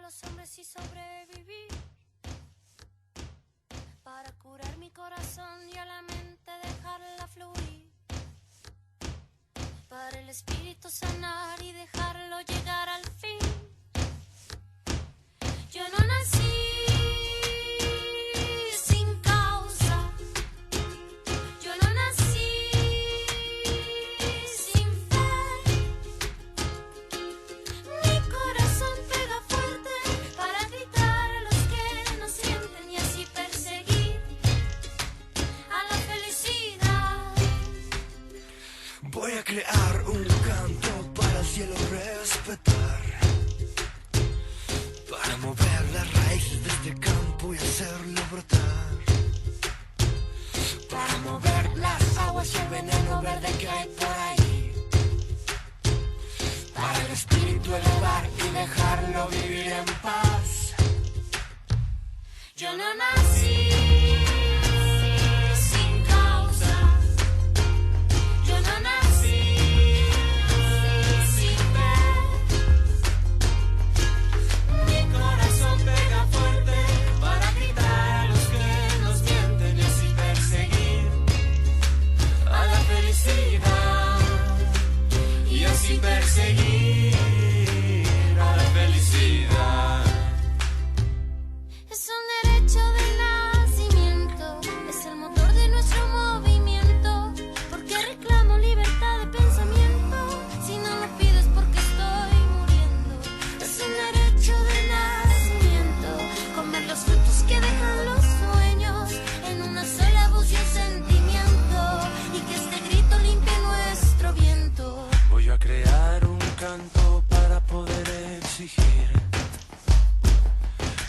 los hombres y sobrevivir, para curar mi corazón y a la mente dejarla fluir, para el espíritu sanar y dejarlo llegar al fin. Yo no nací sin causa, yo no nací sin fe. Mi corazón pega fuerte para gritar a los que no sienten y así perseguir a la felicidad. Voy a crear un canto para el cielo respetar, para mover las raíces de este campo y hacerlo brotar, para mover las aguas y el veneno verde que hay por ahí, para el espíritu elevar y dejarlo vivir en paz. Yo no nací sin causa, yo no nací sin fe. Mi corazón pega fuerte para gritar a los que nos mienten y así perseguir a la felicidad, y así perseguir a la felicidad. Es un derecho del nacimiento, es el motor de nuestro movimiento, porque reclamo libertad de pensamiento, si no lo pido es porque estoy muriendo. Es un derecho del nacimiento, comer los frutos que dejan los sueños, en una sola voz y un sentimiento, y que este grito limpie nuestro viento. Voy a crear un canto para poder exigir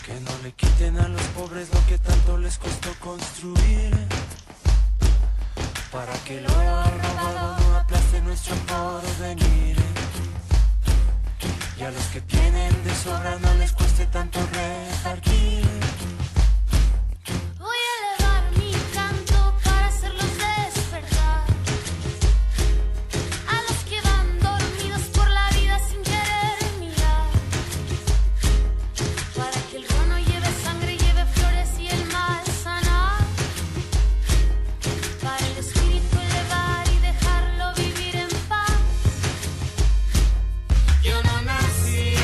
que no le quiten a los pobres lo que tanto les costó construir, para que el oro robado no aplaste nuestro porvenir, y a los que tienen de sobra no les cueste tanto repartir. Voy a elevar mi canto para hacerlos despertar, a los que van dormidos por la vida sin querer mirar, para que el grano lleve sangre, lleve flores y el mal sanar, para el espíritu elevar y dejarlo vivir en paz. Yo no nací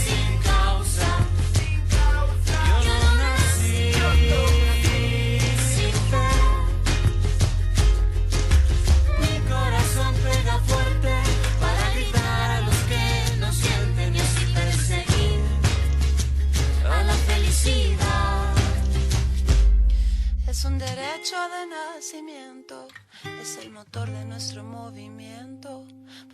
sin causa, yo no nací sin fe. Mi corazón pega fuerte para gritar a los que no sienten y así perseguir a la felicidad. Es un derecho de nacimiento, es el motor de nuestro movimiento,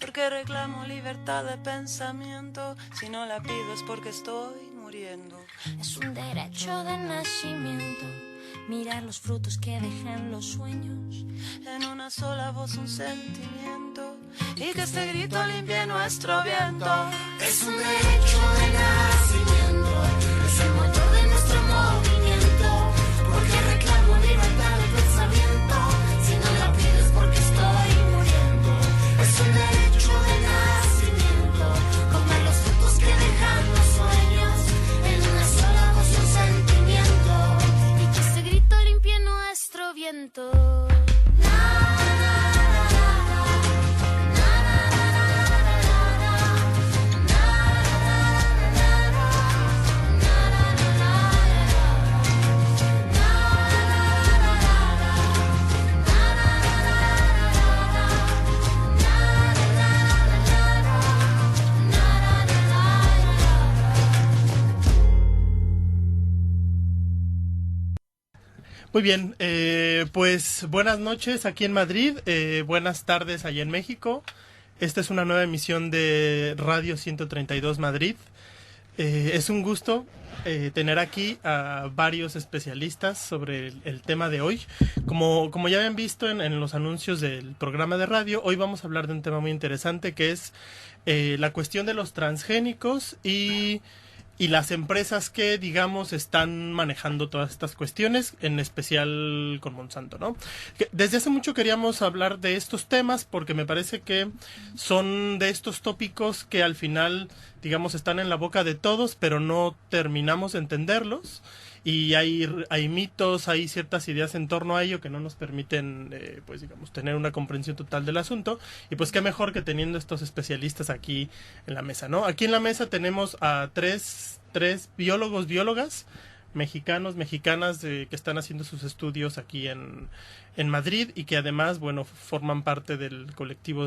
porque reclamo libertad de pensamiento, si no la pido es porque estoy muriendo. Es un derecho de nacimiento, mirar los frutos que dejan los sueños, en una sola voz un sentimiento, y que este grito limpie nuestro viento. Es un derecho de nacimiento, es el motor de nuestro movimiento, porque reclamo libertad de pensamiento, si no la pides porque estoy muriendo. Es un derecho de nacimiento, comer los frutos que dejan los sueños, en una sola voz y un sentimiento, Y que este grito limpie nuestro viento. Muy bien, pues buenas noches aquí en Madrid, buenas tardes allá en México. Esta es una nueva emisión de Radio 132 Madrid. Es un gusto tener aquí a varios especialistas sobre el tema de hoy. Como ya habían visto en los anuncios del programa de radio, hoy vamos a hablar de un tema muy interesante que es la cuestión de los transgénicos y y las empresas que, digamos, están manejando todas estas cuestiones, en especial con Monsanto, ¿no? Desde hace mucho queríamos hablar de estos temas porque me parece que son de estos tópicos que al final, digamos, están en la boca de todos, pero no terminamos de entenderlos. Y hay mitos, hay ciertas ideas en torno a ello que no nos permiten, pues digamos, tener una comprensión total del asunto. Y pues qué mejor que teniendo estos especialistas aquí en la mesa, ¿no? Aquí en la mesa tenemos a tres biólogos, biólogas, mexicanas que están haciendo sus estudios aquí en Madrid y que además, bueno, forman parte del colectivo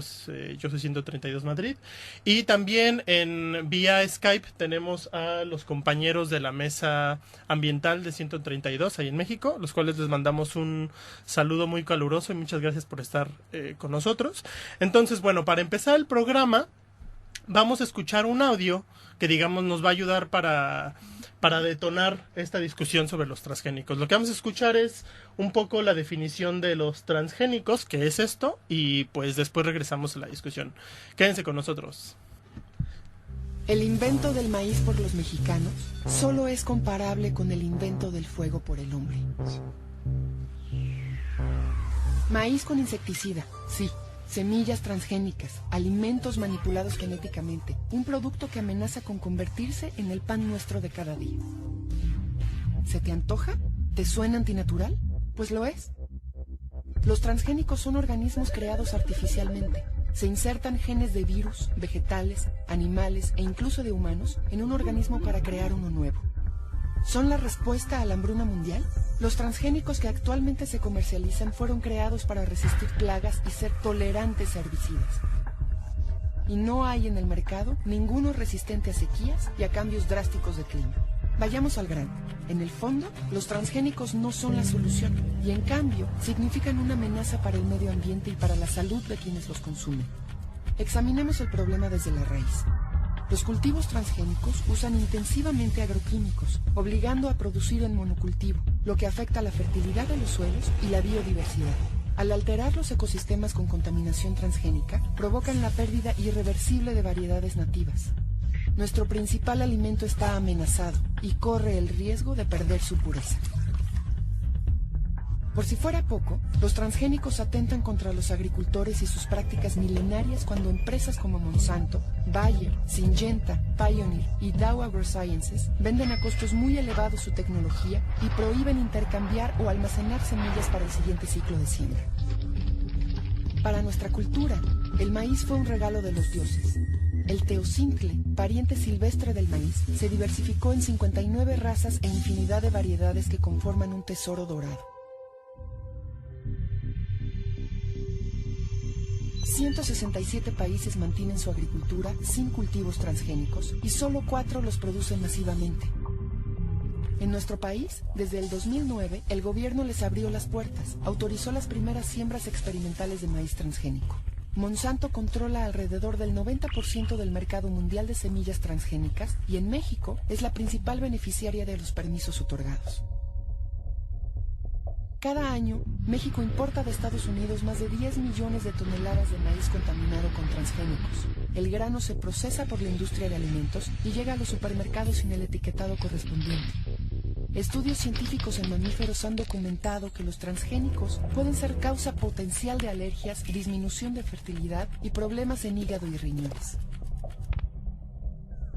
Yo Soy 132 Madrid. Y también en vía Skype tenemos a los compañeros de la mesa ambiental de 132 ahí en México, los cuales les mandamos un saludo muy caluroso y muchas gracias por estar con nosotros. Entonces, bueno, para empezar el programa vamos a escuchar un audio que, digamos, nos va a ayudar para detonar esta discusión sobre los transgénicos. Lo que vamos a escuchar es un poco la definición de los transgénicos, que es esto, y pues después regresamos a la discusión. Quédense con nosotros. El invento del maíz por los mexicanos solo es comparable con el invento del fuego por el hombre. Maíz con insecticida, sí. Semillas transgénicas, alimentos manipulados genéticamente, un producto que amenaza con convertirse en el pan nuestro de cada día. ¿Se te antoja? ¿Te suena antinatural? Pues lo es. Los transgénicos son organismos creados artificialmente. Se insertan genes de virus, vegetales, animales e incluso de humanos en un organismo para crear uno nuevo. ¿Son la respuesta a la hambruna mundial? Los transgénicos que actualmente se comercializan fueron creados para resistir plagas y ser tolerantes a herbicidas. Y no hay en el mercado ninguno resistente a sequías y a cambios drásticos de clima. Vayamos al grano. En el fondo, los transgénicos no son la solución y en cambio significan una amenaza para el medio ambiente y para la salud de quienes los consumen. Examinemos el problema desde la raíz. Los cultivos transgénicos usan intensivamente agroquímicos, obligando a producir en monocultivo, lo que afecta la fertilidad de los suelos y la biodiversidad. Al alterar los ecosistemas con contaminación transgénica, provocan la pérdida irreversible de variedades nativas. Nuestro principal alimento está amenazado y corre el riesgo de perder su pureza. Por si fuera poco, los transgénicos atentan contra los agricultores y sus prácticas milenarias cuando empresas como Monsanto, Bayer, Syngenta, Pioneer y Dow AgroSciences venden a costos muy elevados su tecnología y prohíben intercambiar o almacenar semillas para el siguiente ciclo de siembra. Para nuestra cultura, el maíz fue un regalo de los dioses. El teocintle, pariente silvestre del maíz, se diversificó en 59 razas e infinidad de variedades que conforman un tesoro dorado. 167 países mantienen su agricultura sin cultivos transgénicos y solo 4 los producen masivamente. En nuestro país, desde el 2009, el gobierno les abrió las puertas, autorizó las primeras siembras experimentales de maíz transgénico. Monsanto controla alrededor del 90% del mercado mundial de semillas transgénicas y en México es la principal beneficiaria de los permisos otorgados. Cada año, México importa de Estados Unidos más de 10 millones de toneladas de maíz contaminado con transgénicos. El grano se procesa por la industria de alimentos y llega a los supermercados sin el etiquetado correspondiente. Estudios científicos en mamíferos han documentado que los transgénicos pueden ser causa potencial de alergias, disminución de fertilidad y problemas en hígado y riñones.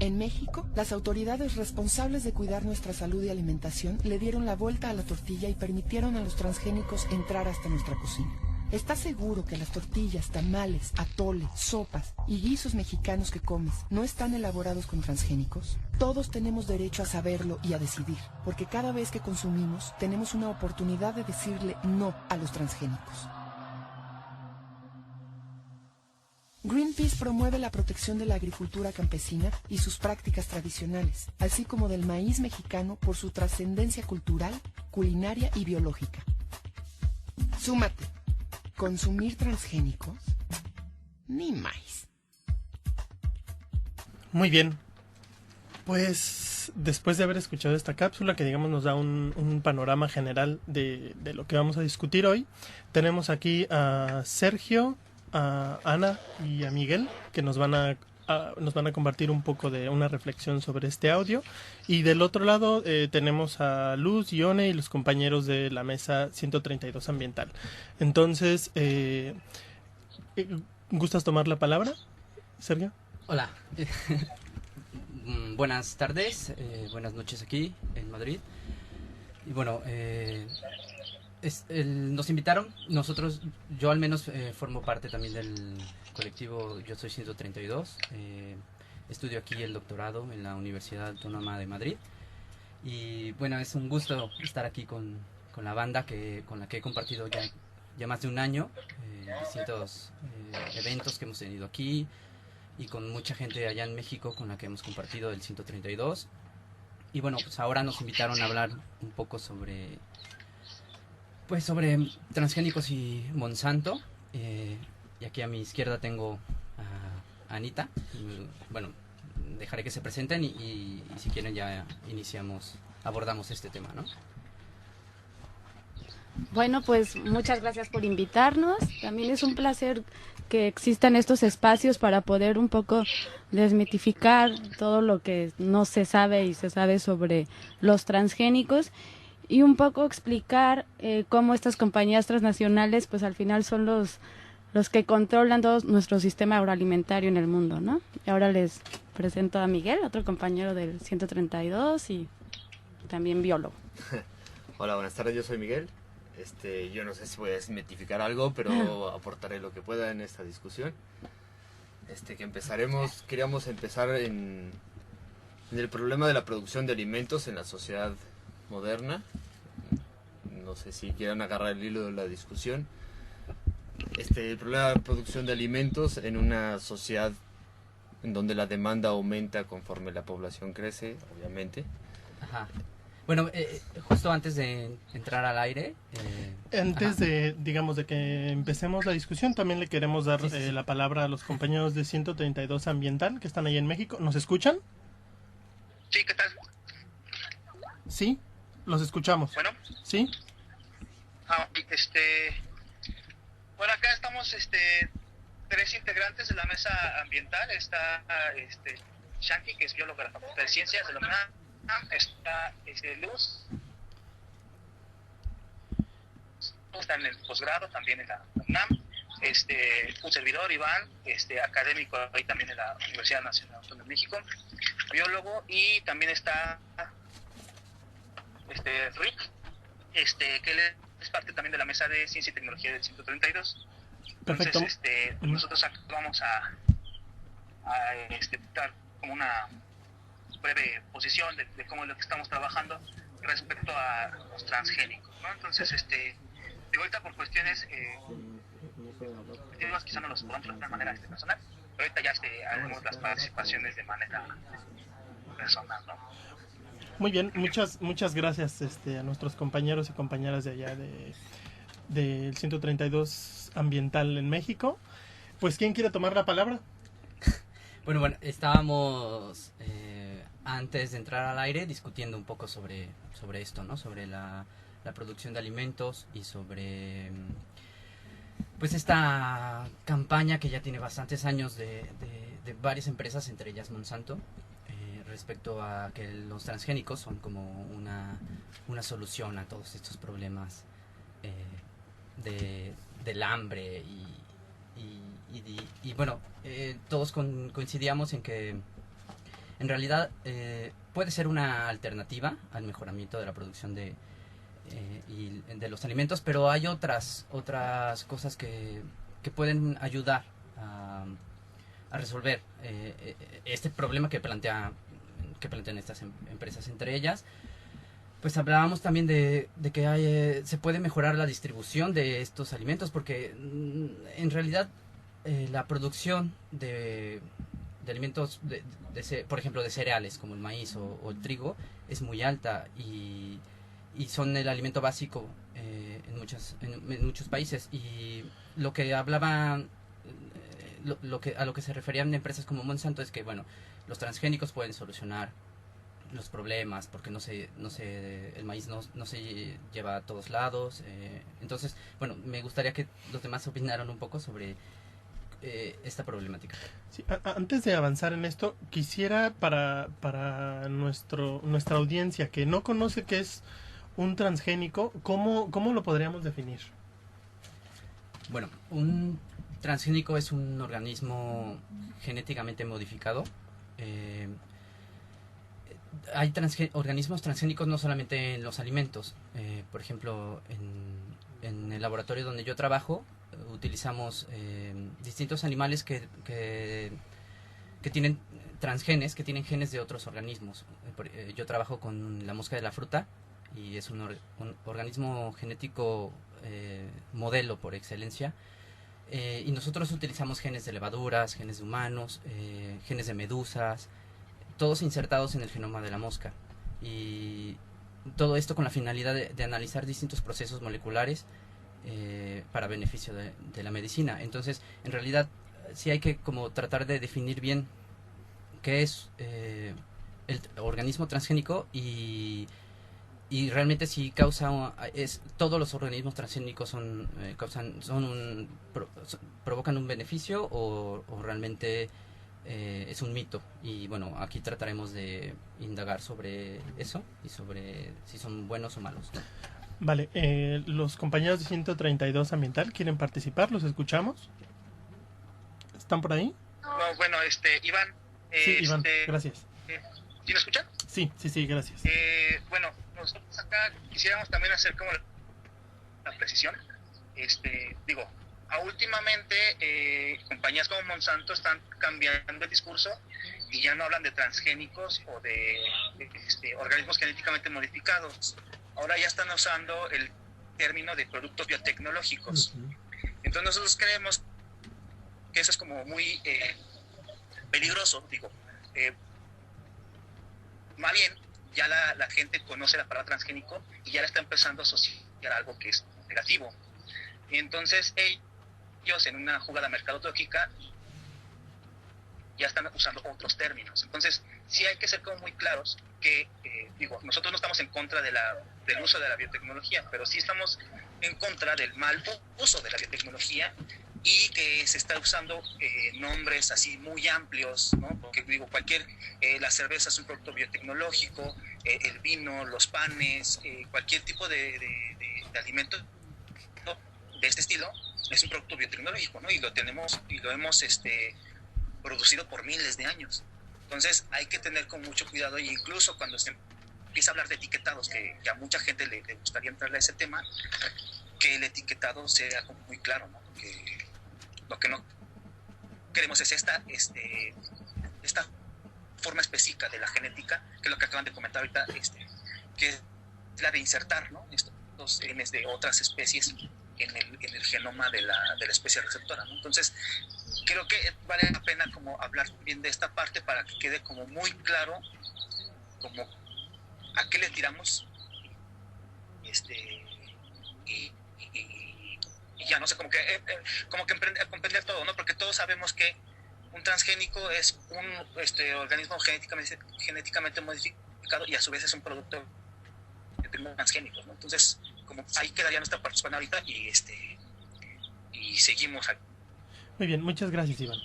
En México, las autoridades responsables de cuidar nuestra salud y alimentación le dieron la vuelta a la tortilla y permitieron a los transgénicos entrar hasta nuestra cocina. ¿Estás seguro que las tortillas, tamales, atoles, sopas y guisos mexicanos que comes no están elaborados con transgénicos? Todos tenemos derecho a saberlo y a decidir, porque cada vez que consumimos tenemos una oportunidad de decirle no a los transgénicos. Greenpeace promueve la protección de la agricultura campesina y sus prácticas tradicionales, así como del maíz mexicano por su trascendencia cultural, culinaria y biológica. Súmate. ¿Consumir transgénicos? Ni más. Muy bien. Pues después de haber escuchado esta cápsula que digamos nos da un panorama general de lo que vamos a discutir hoy, tenemos aquí a Sergio, a Ana y a Miguel que nos van a nos van a compartir un poco de una reflexión sobre este audio. Y del otro lado tenemos a Luz, Ione y los compañeros de la mesa 132 ambiental. Entonces, ¿gustas tomar la palabra, Sergio? Hola. Buenas tardes, buenas noches aquí en Madrid. Y bueno, nos invitaron, yo al menos formo parte también del colectivo Yo Soy 132, estudio aquí el doctorado en la Universidad Autónoma de Madrid. Y bueno, es un gusto estar aquí con la banda con la que he compartido ya más de un año, distintos eventos que hemos tenido aquí, y con mucha gente allá en México con la que hemos compartido el 132. Y bueno, pues ahora nos invitaron a hablar un poco sobre transgénicos y Monsanto. Y aquí a mi izquierda tengo a Anita. Bueno, dejaré que se presenten y si quieren ya abordamos este tema, ¿no? Bueno, pues muchas gracias por invitarnos. También es un placer que existan estos espacios para poder un poco desmitificar todo lo que no se sabe y se sabe sobre los transgénicos y un poco explicar cómo estas compañías transnacionales pues al final son los que controlan todo nuestro sistema agroalimentario en el mundo, ¿no? Y ahora les presento a Miguel, otro compañero del 132 y también biólogo. Hola, buenas tardes, yo soy Miguel. Yo no sé si voy a desmitificar algo, pero aportaré lo que pueda en esta discusión. Queríamos empezar en el problema de la producción de alimentos en la sociedad moderna. No sé si quieran agarrar el hilo de la discusión. El problema de la producción de alimentos en una sociedad en donde la demanda aumenta conforme la población crece, obviamente. Ajá. Bueno, justo antes de entrar al aire... Antes de que empecemos la discusión, también le queremos dar la palabra a los compañeros de 132 Ambiental que están ahí en México. ¿Nos escuchan? Sí, ¿qué tal? Sí, los escuchamos. Bueno. ¿Sí? Bueno, acá estamos tres integrantes de la mesa ambiental. Está Shanky, que es biólogo de la Facultad de Ciencias de la UNAM. Está Luz, está en el posgrado también en la UNAM, un servidor, Iván, académico ahí también en la Universidad Nacional Autónoma de México, biólogo, y también está Rick, que él es parte también de la mesa de Ciencia y Tecnología del 132. Entonces, Perfecto. Nosotros vamos a dar como una breve posición de cómo es lo que estamos trabajando respecto a los transgénicos, ¿no? Entonces, de ahorita por cuestiones quizá no los podamos tratar de manera personal, pero ahorita ya haremos las participaciones de manera personal, ¿no? Muy bien, muchas gracias a nuestros compañeros y compañeras de allá del 132 Ambiental en México. Pues, ¿quién quiere tomar la palabra? Bueno, estábamos antes de entrar al aire discutiendo un poco sobre esto, ¿no? Sobre la producción de alimentos y sobre pues esta campaña que ya tiene bastantes años de varias empresas, entre ellas Monsanto, respecto a que los transgénicos son como una solución a todos estos problemas del hambre y bueno, todos coincidíamos en que en realidad puede ser una alternativa al mejoramiento de la producción de los alimentos, pero hay otras cosas que pueden ayudar a resolver este problema que plantean estas empresas. Entre ellas, pues hablábamos también de que se puede mejorar la distribución de estos alimentos, porque en realidad la producción de alimentos, por ejemplo, de cereales como el maíz o el trigo, es muy alta y son el alimento básico en muchos países. Y lo que hablaban, a lo que se referían empresas como Monsanto es que, bueno, los transgénicos pueden solucionar los problemas porque el maíz no se lleva a todos lados. Entonces, bueno, me gustaría que los demás opinaran un poco sobre esta problemática. Sí, antes de avanzar en esto, quisiera para nuestra audiencia que no conoce qué es un transgénico, ¿cómo lo podríamos definir? Bueno, un transgénico es un organismo genéticamente modificado. Hay organismos transgénicos no solamente en los alimentos. Por ejemplo, en el laboratorio donde yo trabajo, utilizamos distintos animales que tienen transgenes, que tienen genes de otros organismos. Yo trabajo con la mosca de la fruta y es un organismo genético modelo por excelencia. Y nosotros utilizamos genes de levaduras, genes de humanos, genes de medusas, todos insertados en el genoma de la mosca. Y todo esto con la finalidad de analizar distintos procesos moleculares para beneficio de la medicina. Entonces, en realidad, sí hay que como tratar de definir bien qué es el organismo transgénico y realmente si todos los organismos transgénicos provocan un beneficio o realmente es un mito. Y bueno, aquí trataremos de indagar sobre eso y sobre si son buenos o malos, ¿no? Vale, los compañeros de 132 Ambiental quieren participar, ¿los escuchamos? ¿Están por ahí? No, bueno, Iván. Sí, Iván, gracias. ¿Sí me escuchan? Sí, gracias. Bueno, nosotros acá quisiéramos también hacer como la precisión. Últimamente compañías como Monsanto están cambiando el discurso y ya no hablan de transgénicos o de organismos genéticamente modificados. Ahora ya están usando el término de productos biotecnológicos. Entonces nosotros creemos que eso es como muy peligroso, más bien ya la gente conoce la palabra transgénico y ya la está empezando a asociar a algo que es negativo. Y entonces ellos en una jugada mercadológica ya están usando otros términos. Entonces sí hay que ser como muy claros que, nosotros no estamos en contra del uso de la biotecnología, pero sí estamos en contra del mal uso de la biotecnología y que se está usando nombres así muy amplios, ¿no? Porque la cerveza es un producto biotecnológico, el vino, los panes, cualquier tipo de alimento de este estilo es un producto biotecnológico, ¿no? Y lo hemos producido por miles de años. Entonces hay que tener con mucho cuidado, e incluso cuando se empieza a hablar de etiquetados, que a mucha gente le gustaría entrarle a ese tema, que el etiquetado sea como muy claro, ¿no? Porque lo que no queremos es esta forma específica de la genética, que es lo que acaban de comentar ahorita, que es la de insertar, ¿no? Estos genes de otras especies en el genoma de la especie receptora, ¿no? Entonces creo que vale la pena como hablar bien de esta parte para que quede como muy claro como a qué le tiramos y ya no sé, como que comprender todo, ¿no? Porque todos sabemos que un transgénico es un organismo genéticamente modificado y a su vez es un producto de transgénicos, ¿no? Entonces como ahí quedaría nuestra participación ahorita y seguimos aquí. Muy bien, muchas gracias, Iván.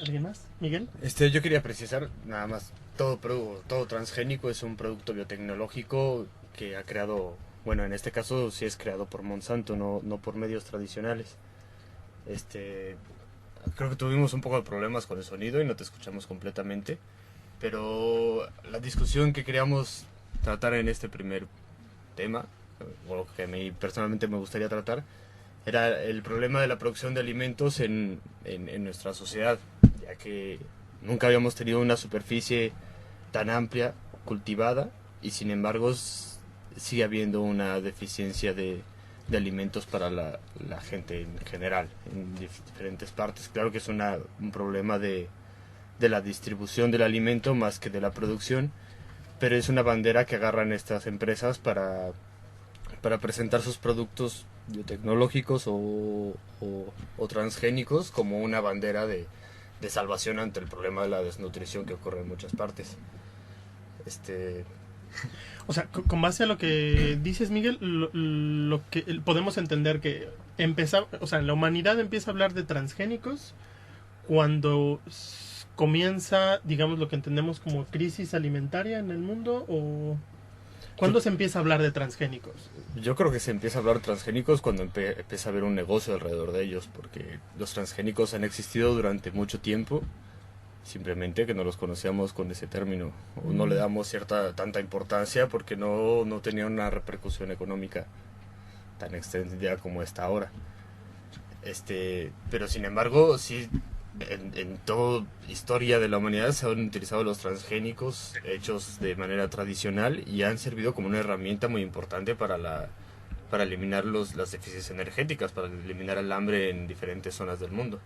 ¿Alguien más? ¿Miguel? Yo quería precisar, nada más, todo transgénico es un producto biotecnológico que ha creado, bueno, en este caso sí es creado por Monsanto, no por medios tradicionales. Creo que tuvimos un poco de problemas con el sonido y no te escuchamos completamente, pero la discusión que queríamos tratar en este primer tema, o lo que a mí personalmente me gustaría tratar, era el problema de la producción de alimentos en nuestra sociedad, ya que nunca habíamos tenido una superficie tan amplia, cultivada, y sin embargo sigue habiendo una deficiencia de alimentos para la gente en general, en diferentes partes. Claro que es un problema de la distribución del alimento más que de la producción, pero es una bandera que agarran estas empresas para presentar sus productos biotecnológicos o transgénicos como una bandera de salvación ante el problema de la desnutrición que ocurre en muchas partes. O sea, con base a lo que dices, Miguel, lo que podemos entender que la humanidad empieza a hablar de transgénicos cuando comienza, digamos, lo que entendemos como crisis alimentaria en el mundo, o ¿cuándo se empieza a hablar de transgénicos? Yo creo que se empieza a hablar de transgénicos cuando empieza a haber un negocio alrededor de ellos, porque los transgénicos han existido durante mucho tiempo, simplemente que no los conocíamos con ese término, o no le damos tanta importancia porque no tenía una repercusión económica tan extendida como está ahora. Pero sin embargo, sí, en toda historia de la humanidad se han utilizado los transgénicos hechos de manera tradicional y han servido como una herramienta muy importante para eliminar las deficiencias energéticas, para eliminar el hambre en diferentes zonas del mundo.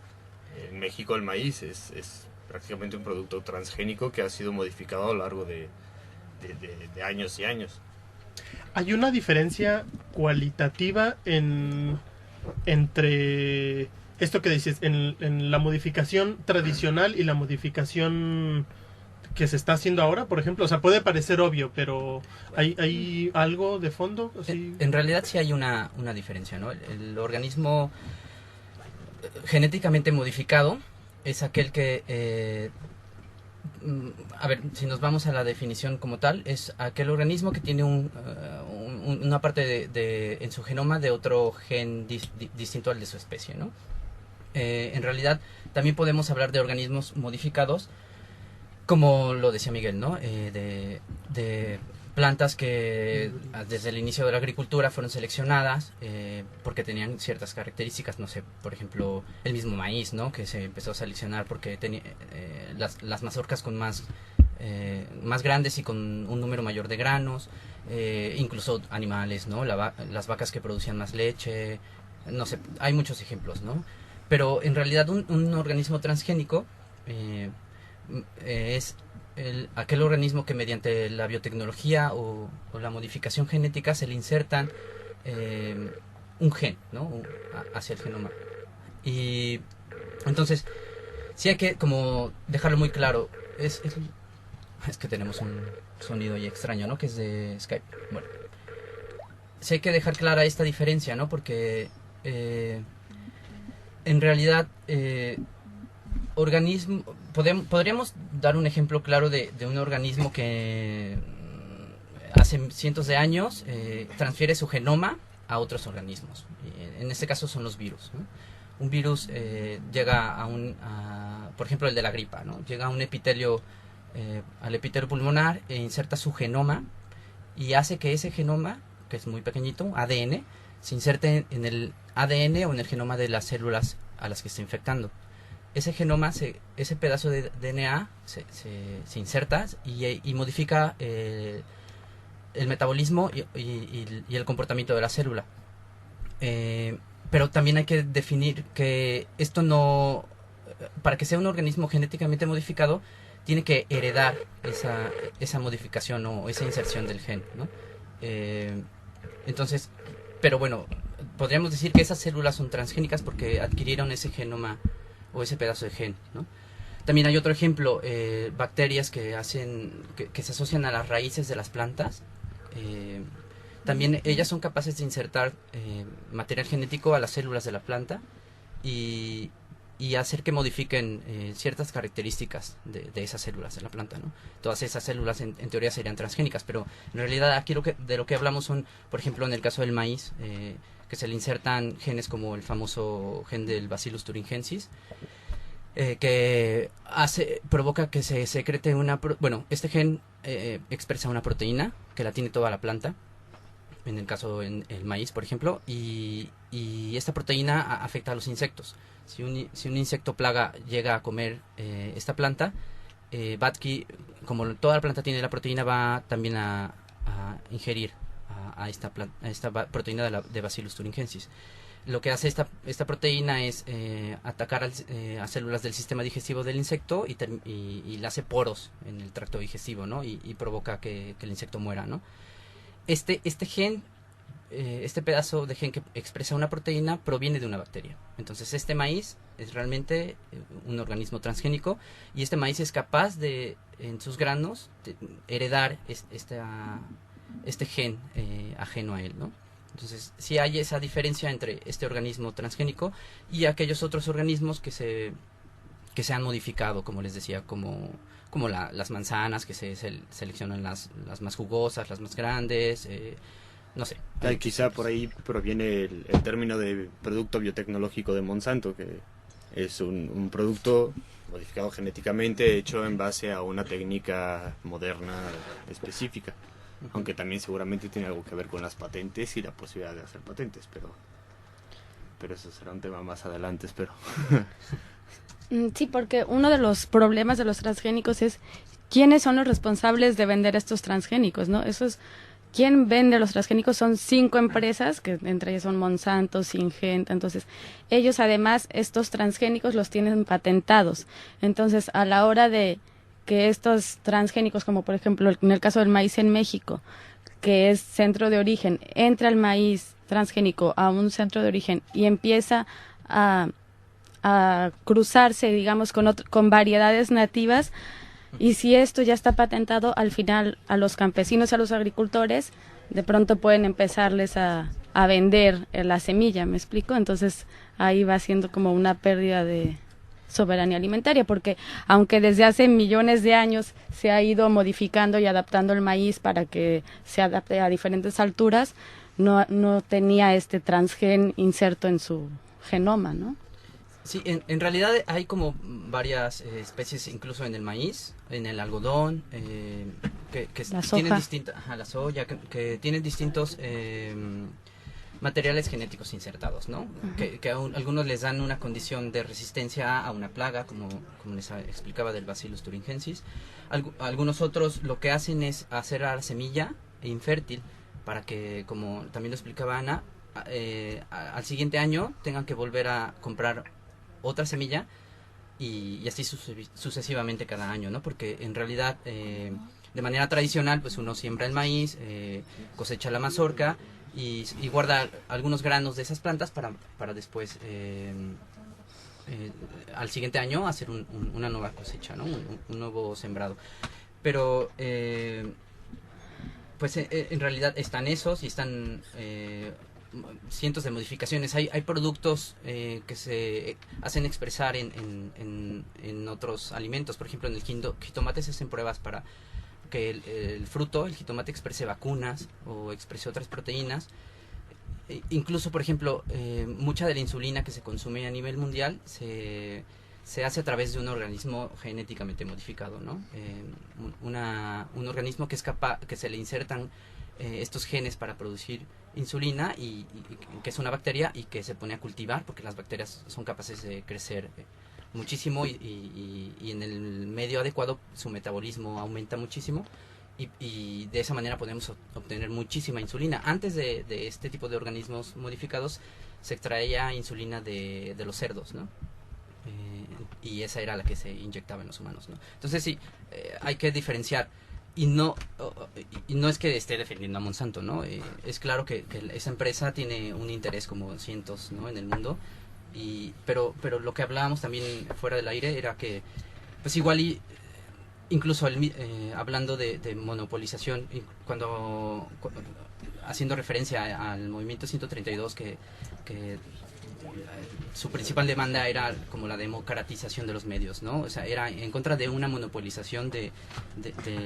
En México el maíz es prácticamente un producto transgénico que ha sido modificado a lo largo de años y años. ¿Hay una diferencia cualitativa entre esto que dices, en la modificación tradicional y la modificación que se está haciendo ahora, por ejemplo? O sea, puede parecer obvio, pero ¿hay algo de fondo? Así... En realidad sí hay una diferencia, ¿no? El organismo genéticamente modificado es aquel que, a ver, si nos vamos a la definición como tal, es aquel organismo que tiene una parte en su genoma de otro gen distinto al de su especie, ¿no? En realidad también podemos hablar de organismos modificados, como lo decía Miguel, ¿no? De plantas que desde el inicio de la agricultura fueron seleccionadas porque tenían ciertas características, no sé, por ejemplo, el mismo maíz, ¿no? Que se empezó a seleccionar porque tenía las mazorcas con más grandes y con un número mayor de granos, incluso animales, ¿no? Las vacas que producían más leche, no sé, hay muchos ejemplos, ¿no? Pero en realidad un organismo transgénico es aquel organismo que mediante la biotecnología o la modificación genética se le insertan un gen, ¿no? Hacia el genoma. Y entonces, sí hay que como dejarlo muy claro. Es que tenemos un sonido ahí extraño, ¿no? Que es de Skype. Bueno, sí hay que dejar clara esta diferencia, ¿no? Porque en realidad podríamos dar un ejemplo claro de un organismo que hace cientos de años transfiere su genoma a otros organismos. En este caso son los virus, ¿no? Un virus llega por ejemplo el de la gripa, ¿no? Llega a un epitelio, al epitelio pulmonar, e inserta su genoma y hace que ese genoma, que es muy pequeñito, ADN, se inserte en el ADN o en el genoma de las células a las que está infectando. Ese genoma, ese pedazo de DNA se inserta y modifica el metabolismo y el comportamiento de la célula. Pero también hay que definir que esto no, para que sea un organismo genéticamente modificado, tiene que heredar esa modificación o esa inserción del gen, ¿no? Entonces, pero bueno, podríamos decir que esas células son transgénicas porque adquirieron ese genoma o ese pedazo de gen, ¿no? También hay otro ejemplo, bacterias que se asocian a las raíces de las plantas. También ellas son capaces de insertar material genético a las células de la planta y hacer que modifiquen ciertas características de esas células de la planta, ¿no? Todas esas células en teoría serían transgénicas, pero en realidad aquí de lo que hablamos son, por ejemplo, en el caso del maíz, que se le insertan genes como el famoso gen del Bacillus thuringiensis, que provoca que se secrete este gen expresa una proteína que la tiene toda la planta, en el caso el maíz, por ejemplo, y esta proteína afecta a los insectos. Si un insecto plaga llega a comer esta planta, como toda la planta tiene la proteína, va también a ingerir a esta proteína de Bacillus thuringiensis. Lo que hace esta proteína es atacar a células del sistema digestivo del insecto y le hace poros en el tracto digestivo, ¿no? Y provoca que el insecto muera, ¿no? Este gen, este pedazo de gen que expresa una proteína proviene de una bacteria. Entonces este maíz es realmente un organismo transgénico y este maíz es capaz de, en sus granos, heredar este gen ajeno a él, ¿no? Entonces sí hay esa diferencia entre este organismo transgénico y aquellos otros organismos que se que se han modificado, como les decía, como las manzanas, que se seleccionan las más jugosas, las más grandes, no sé. Quizá por ahí proviene el término de producto biotecnológico de Monsanto, que es un producto modificado genéticamente, hecho en base a una técnica moderna específica. Aunque también seguramente tiene algo que ver con las patentes y la posibilidad de hacer patentes, pero eso será un tema más adelante, espero. Sí, porque uno de los problemas de los transgénicos es quiénes son los responsables de vender estos transgénicos, ¿no? ¿Quién vende los transgénicos? Son 5 empresas, que entre ellas son Monsanto, Syngenta. Entonces, ellos además, estos transgénicos los tienen patentados. Entonces, a la hora de que estos transgénicos, como por ejemplo en el caso del maíz en México, que es centro de origen, entra el maíz transgénico a un centro de origen y empieza a cruzarse, digamos, con variedades nativas, y si esto ya está patentado, al final a los campesinos y a los agricultores de pronto pueden empezarles a vender la semilla, ¿me explico? Entonces ahí va siendo como una pérdida de soberanía alimentaria, porque aunque desde hace millones de años se ha ido modificando y adaptando el maíz para que se adapte a diferentes alturas, no tenía este transgen inserto en su genoma, ¿no? Sí, en realidad hay como varias especies, incluso en el maíz, en el algodón, que tienen distintas, la soya, que tienen distintos materiales genéticos insertados, ¿no? Uh-huh. Que algunos les dan una condición de resistencia a una plaga, como les explicaba del Bacillus thuringiensis. Algunos otros lo que hacen es hacer a la semilla infértil para que, como también lo explicaba Ana, al siguiente año tengan que volver a comprar otra semilla y así sucesivamente cada año, ¿no? Porque en realidad de manera tradicional pues uno siembra el maíz, cosecha la mazorca y guarda algunos granos de esas plantas para después al siguiente año hacer una nueva cosecha, ¿no? Un nuevo sembrado. Pero pues en realidad están esos y están cientos de modificaciones. Hay productos que se hacen expresar en otros alimentos. Por ejemplo, en el jitomate se hacen pruebas para que el fruto, el jitomate, exprese vacunas o exprese otras proteínas. Incluso, por ejemplo, mucha de la insulina que se consume a nivel mundial se hace a través de un organismo genéticamente modificado, ¿no? Un organismo que es capaz, que se le insertan estos genes para producir insulina y que es una bacteria y que se pone a cultivar porque las bacterias son capaces de crecer muchísimo y en el medio adecuado su metabolismo aumenta muchísimo y de esa manera podemos obtener muchísima insulina. Antes de este tipo de organismos modificados se extraía insulina de los cerdos, ¿no? Y esa era la que se inyectaba en los humanos, ¿no? Entonces sí, hay que diferenciar. Y no es que esté defendiendo a Monsanto, ¿no? Es claro que esa empresa tiene un interés como cientos, ¿no? En el mundo. Pero lo que hablábamos también fuera del aire era que, pues igual incluso hablando de monopolización, cuando haciendo referencia al movimiento 132 que su principal demanda era como la democratización de los medios, ¿no? O sea, era en contra de una monopolización de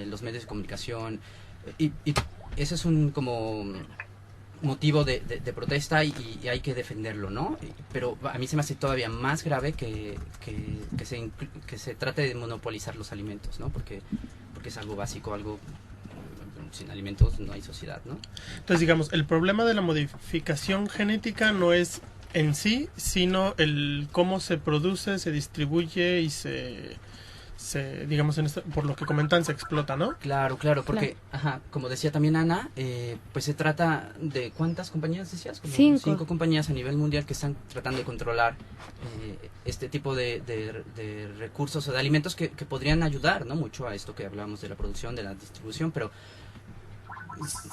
los medios de comunicación y eso es un como motivo de protesta y hay que defenderlo, ¿no? Pero a mí se me hace todavía más grave que se trate de monopolizar los alimentos, ¿no? Porque es algo básico, algo sin alimentos no hay sociedad, ¿no? Entonces, digamos, el problema de la modificación genética no es en sí, sino el cómo se produce, se distribuye y se digamos, por lo que comentan, se explota, ¿no? Claro, porque, ajá, como decía también Ana, pues se trata de, ¿cuántas compañías decías? Como 5 compañías a nivel mundial que están tratando de controlar este tipo de recursos o de alimentos que podrían ayudar, ¿no? Mucho a esto que hablábamos de la producción, de la distribución, pero...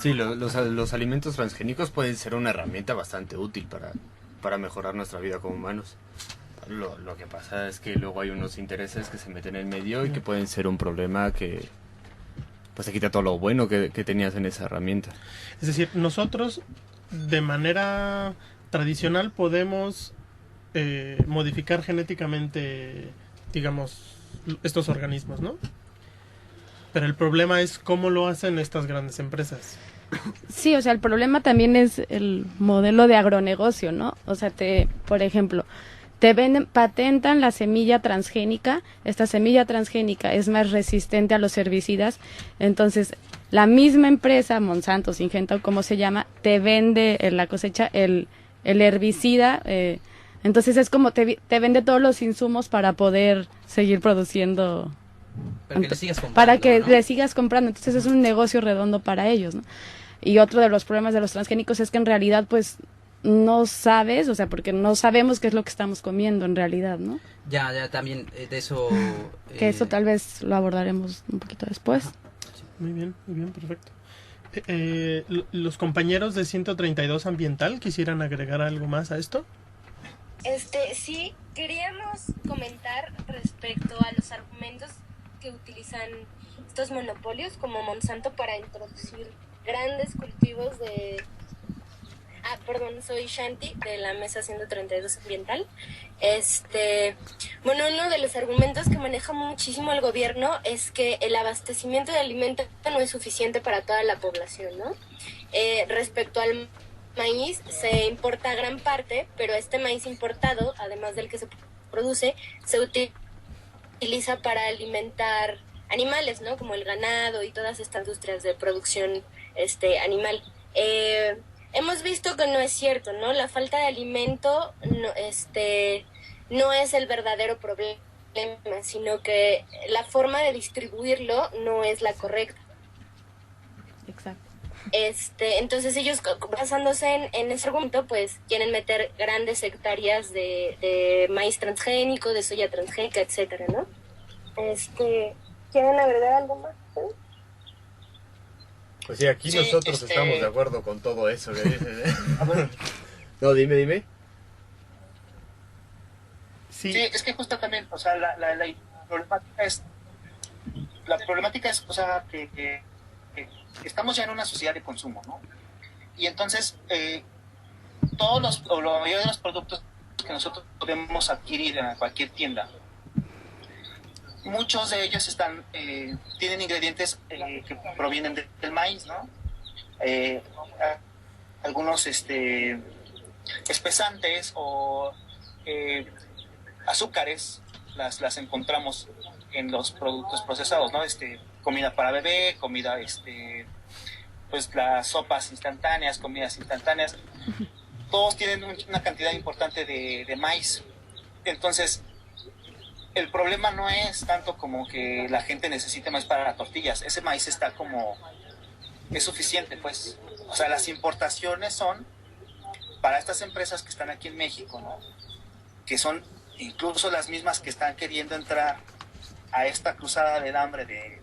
Sí, los alimentos transgénicos pueden ser una herramienta bastante útil para mejorar nuestra vida como humanos. Lo que pasa es que luego hay unos intereses que se meten en el medio y que pueden ser un problema que pues te quita todo lo bueno que tenías en esa herramienta. Es decir, nosotros de manera tradicional podemos modificar genéticamente digamos, estos organismos, ¿no? Pero el problema es cómo lo hacen estas grandes empresas. Sí, o sea, el problema también es el modelo de agronegocio, ¿no? O sea, por ejemplo, te patentan la semilla transgénica, esta semilla transgénica es más resistente a los herbicidas, entonces la misma empresa, Monsanto, Syngenta o como se llama, te vende en la cosecha el herbicida, entonces es como te vende todos los insumos para poder seguir produciendo. Para que le sigas comprando, para que ¿no? le sigas comprando, entonces es un negocio redondo para ellos, ¿no? Y otro de los problemas de los transgénicos es que en realidad pues no sabes, o sea, porque no sabemos qué es lo que estamos comiendo en realidad, ¿no? Ya también de eso... Que eso tal vez lo abordaremos un poquito después. Muy bien, perfecto. Los compañeros de 132 Ambiental quisieran agregar algo más a esto. Sí, queríamos comentar respecto a los argumentos que utilizan estos monopolios como Monsanto para introducir grandes cultivos de... soy Shanti de la Mesa 132 Ambiental. Uno de los argumentos que maneja muchísimo el gobierno es que el abastecimiento de alimentos no es suficiente para toda la población, ¿no? Respecto al maíz, se importa gran parte, pero este maíz importado, además del que se produce, se utiliza para alimentar animales, ¿no? Como el ganado y todas estas industrias de producción animal. Hemos visto que no es cierto, ¿no? La falta de alimento no es el verdadero problema, sino que la forma de distribuirlo no es la correcta. Exacto. Entonces ellos, basándose en ese argumento, pues quieren meter grandes hectáreas de maíz transgénico, de soya transgénica, etcétera, ¿no? ¿Quieren agregar algo más? ¿Sí? Pues sí, aquí nosotros estamos de acuerdo con todo eso que dices, ¿eh? No, dime. Sí, es que justo también, o sea, la problemática es, o sea, que estamos ya en una sociedad de consumo, ¿no? Y entonces, la mayoría de los productos que nosotros podemos adquirir en cualquier tienda, muchos de ellos tienen ingredientes que provienen del maíz, ¿no? Algunos espesantes o azúcares las encontramos en los productos procesados, ¿no? Comida para bebé, comida, pues las sopas instantáneas, comidas instantáneas, todos tienen una cantidad importante de maíz. Entonces, el problema no es tanto como que la gente necesite maíz para las tortillas, ese maíz es suficiente, pues. O sea, las importaciones son para estas empresas que están aquí en México, ¿no? Que son incluso las mismas que están queriendo entrar a esta cruzada del hambre de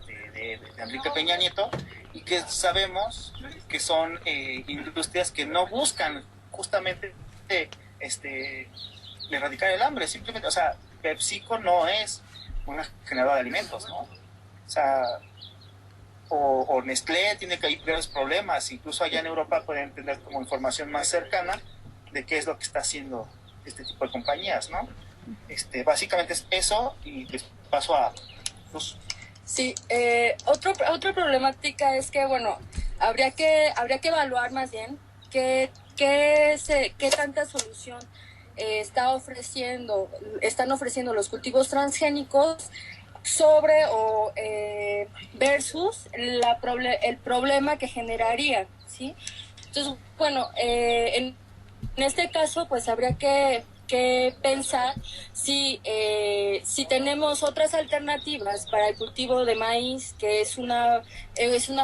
Enrique Peña Nieto, y que sabemos que son industrias que no buscan justamente erradicar el hambre, simplemente, o sea, PepsiCo no es una generadora de alimentos, ¿no? O sea, o Nestlé tiene que haber graves problemas, incluso allá en Europa pueden tener como información más cercana de qué es lo que está haciendo este tipo de compañías, ¿no? Básicamente es eso, y les paso a Luz. Sí, otra problemática es que, bueno, habría que evaluar más bien qué tanta solución están ofreciendo los cultivos transgénicos sobre o versus el problema que generaría, ¿sí? Entonces, bueno, en este caso, pues habría que pensar si tenemos otras alternativas para el cultivo de maíz, que es una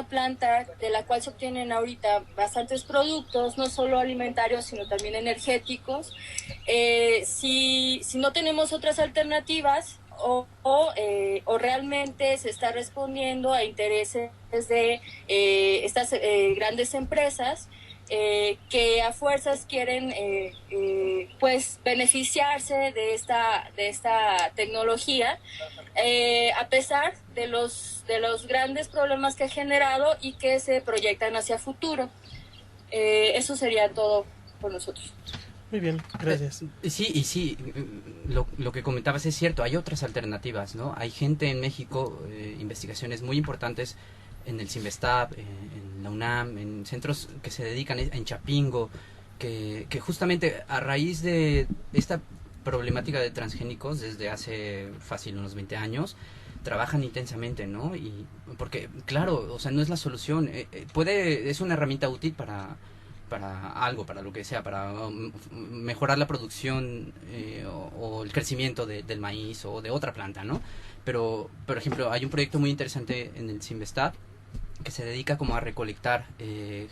planta de la cual se obtienen ahorita bastantes productos, no solo alimentarios, sino también energéticos. Si no tenemos otras alternativas, o realmente se está respondiendo a intereses de estas grandes empresas que a fuerzas quieren pues beneficiarse de esta tecnología, a pesar de los grandes problemas que ha generado y que se proyectan hacia futuro. Eso sería todo por nosotros. Muy bien, gracias. Sí, lo que comentabas es cierto, hay otras alternativas, ¿no? Hay gente en México, investigaciones muy importantes en el CIMBESTAB, en la UNAM, en centros que se dedican en Chapingo, que justamente a raíz de esta problemática de transgénicos desde hace fácil unos 20 años, trabajan intensamente, ¿no? Y porque, claro, o sea, no es la solución, es una herramienta útil para algo, para lo que sea, para mejorar la producción o el crecimiento del maíz o de otra planta, ¿no? Pero, por ejemplo, hay un proyecto muy interesante en el CIMBESTAB que se dedica como a recolectar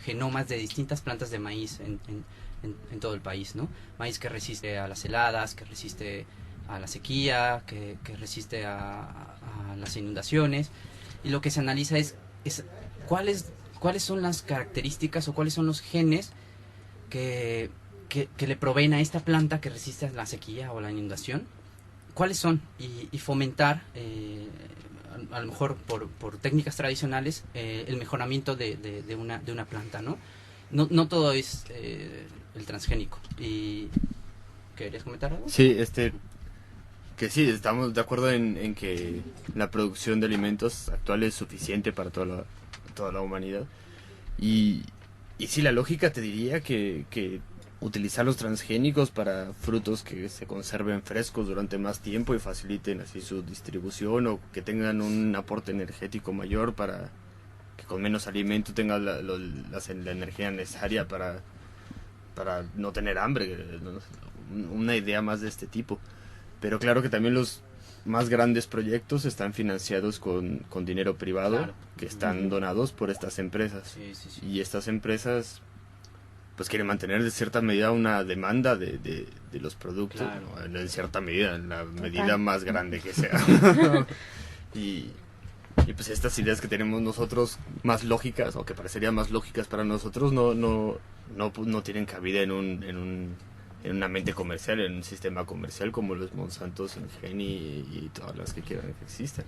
genomas de distintas plantas de maíz en todo el país, ¿no? Maíz que resiste a las heladas, que resiste a la sequía, que resiste a las inundaciones, y lo que se analiza es cuáles son las características o cuáles son los genes que le proveen a esta planta que resiste a la sequía o la inundación, cuáles son, y fomentar a lo mejor por técnicas tradicionales el mejoramiento de una planta, ¿no? No todo es el transgénico. ¿Y querías comentar algo? Sí, que sí, estamos de acuerdo en que la producción de alimentos actual es suficiente para toda la humanidad. Y sí, la lógica te diría que utilizar los transgénicos para frutos que se conserven frescos durante más tiempo y faciliten así su distribución, o que tengan un aporte energético mayor para que con menos alimento tengan la energía necesaria para no tener hambre, una idea más de este tipo. Pero claro que también los más grandes proyectos están financiados con dinero privado, claro, que están donados por estas empresas. Sí. Y estas empresas pues quieren mantener de cierta medida una demanda de los productos, claro. No en cierta medida, en la medida más grande que sea. y pues estas ideas que tenemos nosotros más lógicas, o que parecerían más lógicas para nosotros, no tienen cabida en una mente comercial, en un sistema comercial como los Monsantos, Syngenta y todas las que quieran que existan.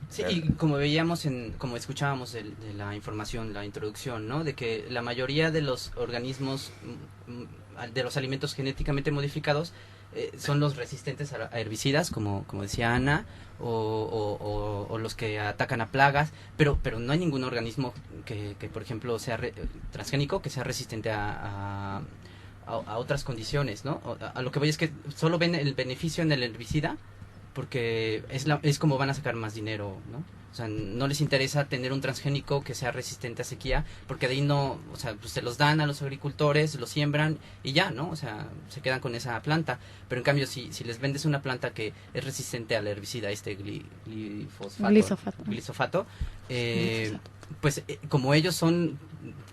Sí, y como veíamos, como escuchábamos de la información, la introducción, ¿no? De que la mayoría de los organismos, de los alimentos genéticamente modificados, son los resistentes a herbicidas, como decía Ana, o los que atacan a plagas, pero no hay ningún organismo que por ejemplo, sea transgénico, que sea resistente a otras condiciones, ¿no? A lo que voy es que solo ven el beneficio en el herbicida porque es como van a sacar más dinero, ¿no? O sea, no les interesa tener un transgénico que sea resistente a sequía, porque de ahí no, o sea, pues se los dan a los agricultores, lo siembran y ya, ¿no? O sea, se quedan con esa planta. Pero en cambio, si les vendes una planta que es resistente al herbicida, glifosato, pues como ellos son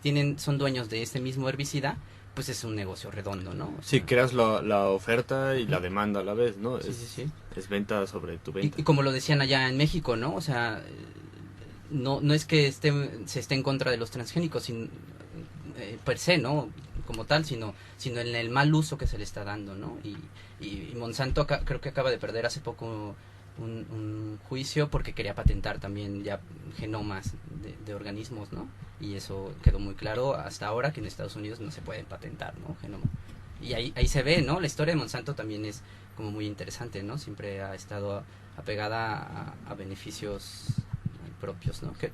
dueños de este mismo herbicida, pues es un negocio redondo, ¿no? O sea, sí, creas la oferta y la demanda a la vez, ¿no? Sí. Es venta sobre tu venta. Y como lo decían allá en México, ¿no? O sea, no es que se esté en contra de los transgénicos per se, ¿no? Como tal, sino en el mal uso que se le está dando, ¿no? Y Monsanto creo que acaba de perder hace poco un juicio porque quería patentar también ya genomas de organismos, ¿no? Y eso quedó muy claro hasta ahora, que en Estados Unidos no se pueden patentar, ¿no? Genoma. Y ahí se ve, ¿no? La historia de Monsanto también es como muy interesante, ¿no? Siempre ha estado apegada a beneficios propios, ¿no? Creo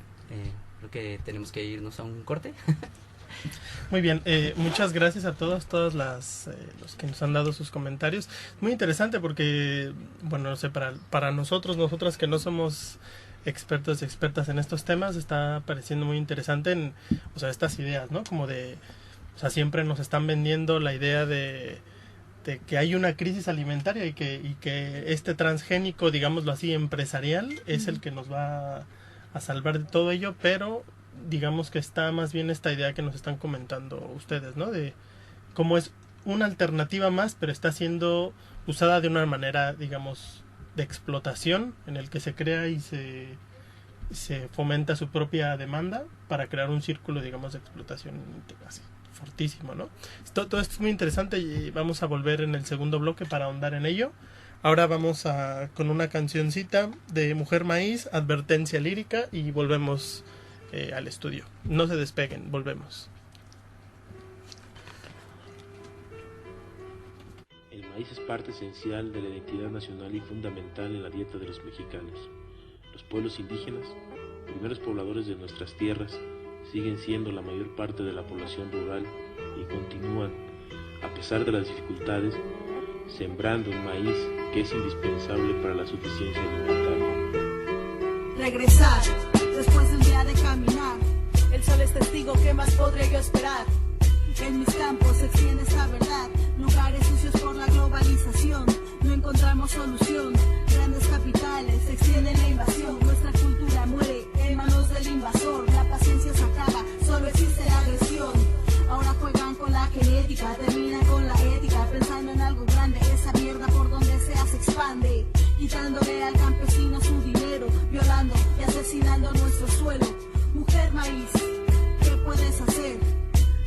que tenemos que irnos a un corte. Muy bien, muchas gracias a todos los que nos han dado sus comentarios. Muy interesante porque, bueno, no sé, para nosotras que no somos expertos y expertas en estos temas, está pareciendo muy interesante o sea, estas ideas, ¿no? Como o sea, siempre nos están vendiendo la idea de que hay una crisis alimentaria y que este transgénico, digámoslo así, empresarial, es el que nos va a salvar de todo ello, pero digamos que está más bien esta idea que nos están comentando ustedes, ¿no? De cómo es una alternativa más, pero está siendo usada de una manera, digamos, de explotación, en el que se crea y se fomenta su propia demanda para crear un círculo, digamos, de explotación así, fortísimo, ¿no? Todo esto es muy interesante y vamos a volver en el segundo bloque para ahondar en ello. Ahora vamos con una cancioncita de Mujer Maíz, Advertencia Lírica, y volvemos al estudio. No se despeguen, volvemos. maíz es parte esencial de la identidad nacional y fundamental en la dieta de los mexicanos. Los pueblos indígenas, primeros pobladores de nuestras tierras, siguen siendo la mayor parte de la población rural y continúan, a pesar de las dificultades, sembrando un maíz que es indispensable para la suficiencia alimentaria. Regresar, después de un día de caminar, el sol es testigo, ¿qué más podré yo esperar? En mis campos se extiende esta verdad, lugares sucios por la globalización, no encontramos solución, grandes capitales se extiende la invasión, nuestra cultura muere en manos del invasor, la paciencia se acaba, solo existe la agresión, ahora juegan con la genética, terminan con la ética, pensando en algo grande, esa mierda por donde sea se expande, quitándole al campesino su dinero, violando y asesinando nuestro suelo. Mujer maíz, ¿qué puedes hacer?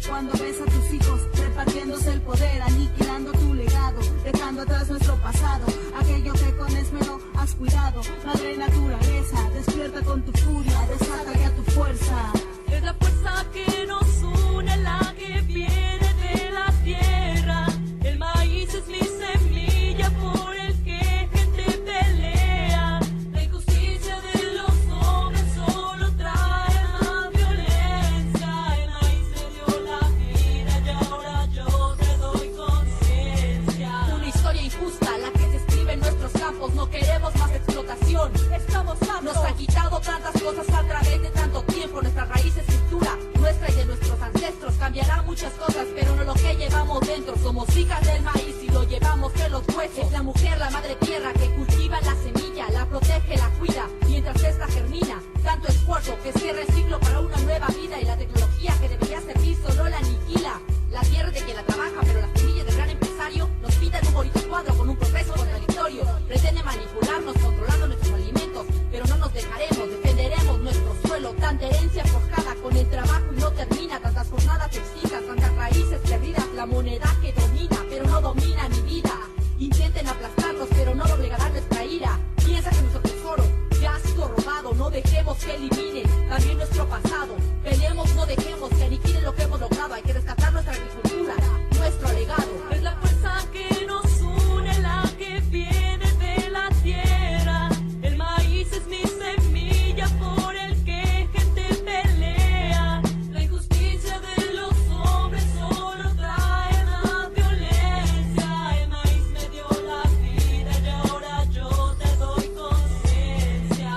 Cuando ves a tus hijos repartiéndose el poder, aniquilando tu legado, dejando atrás nuestro pasado, aquello que con esmero has cuidado. Madre naturaleza, despierta con tu furia, desata ya tu fuerza. Es la fuerza que nos une, la que viene de la tierra. El maíz es mi semilla por el que gente pelea. La injusticia de los hombres solo trae la violencia. El maíz me dio la vida y ahora yo te doy conciencia. Una historia injusta, la que se escribe en nuestros campos. No queremos más explotación. Estamos hartos. Nos ha quitado tantas cosas a través de tanto tiempo. Nuestras raíces, cultura nuestra y de nuestros ancestros. Cambiarán muchas cosas, pero no lo que llevamos dentro. Somos hijas del maíz y lo llevamos en los huesos. Es la mujer, la madre tierra, que cultiva la semilla, la protege, la cuida, mientras esta germina. Tanto esfuerzo que cierra el ciclo para una nueva vida, y la tecnología que debería servir solo la aniquila. La tierra es de quien la trabaja, pero las semillas del gran empresario nos pintan un bonito cuadro con un progreso contradictorio. Pretende manipularnos, controlando nuestros alimentos, pero no nos dejaremos, defenderemos nuestro suelo. Tanta herencia forjada con el trabajo y no termina, tantas jornadas extintas, tantas raíces perdidas, la moneda que domina, pero no domina mi vida. Intenten aplastarnos, pero no doblegarán nuestra ira. Piensa que nuestro tesoro ya ha sido robado, no dejemos que eliminen también nuestro pasado. Peleemos, no dejemos que aniquilen lo que hemos logrado. Hay que rescatar nuestra agricultura, nuestro legado. Es la fuerza que nos une, la que viene de la tierra. El maíz es mi semilla por el que gente pelea. La injusticia de los hombres solo trae la violencia. El maíz me dio la vida y ahora yo te doy conciencia.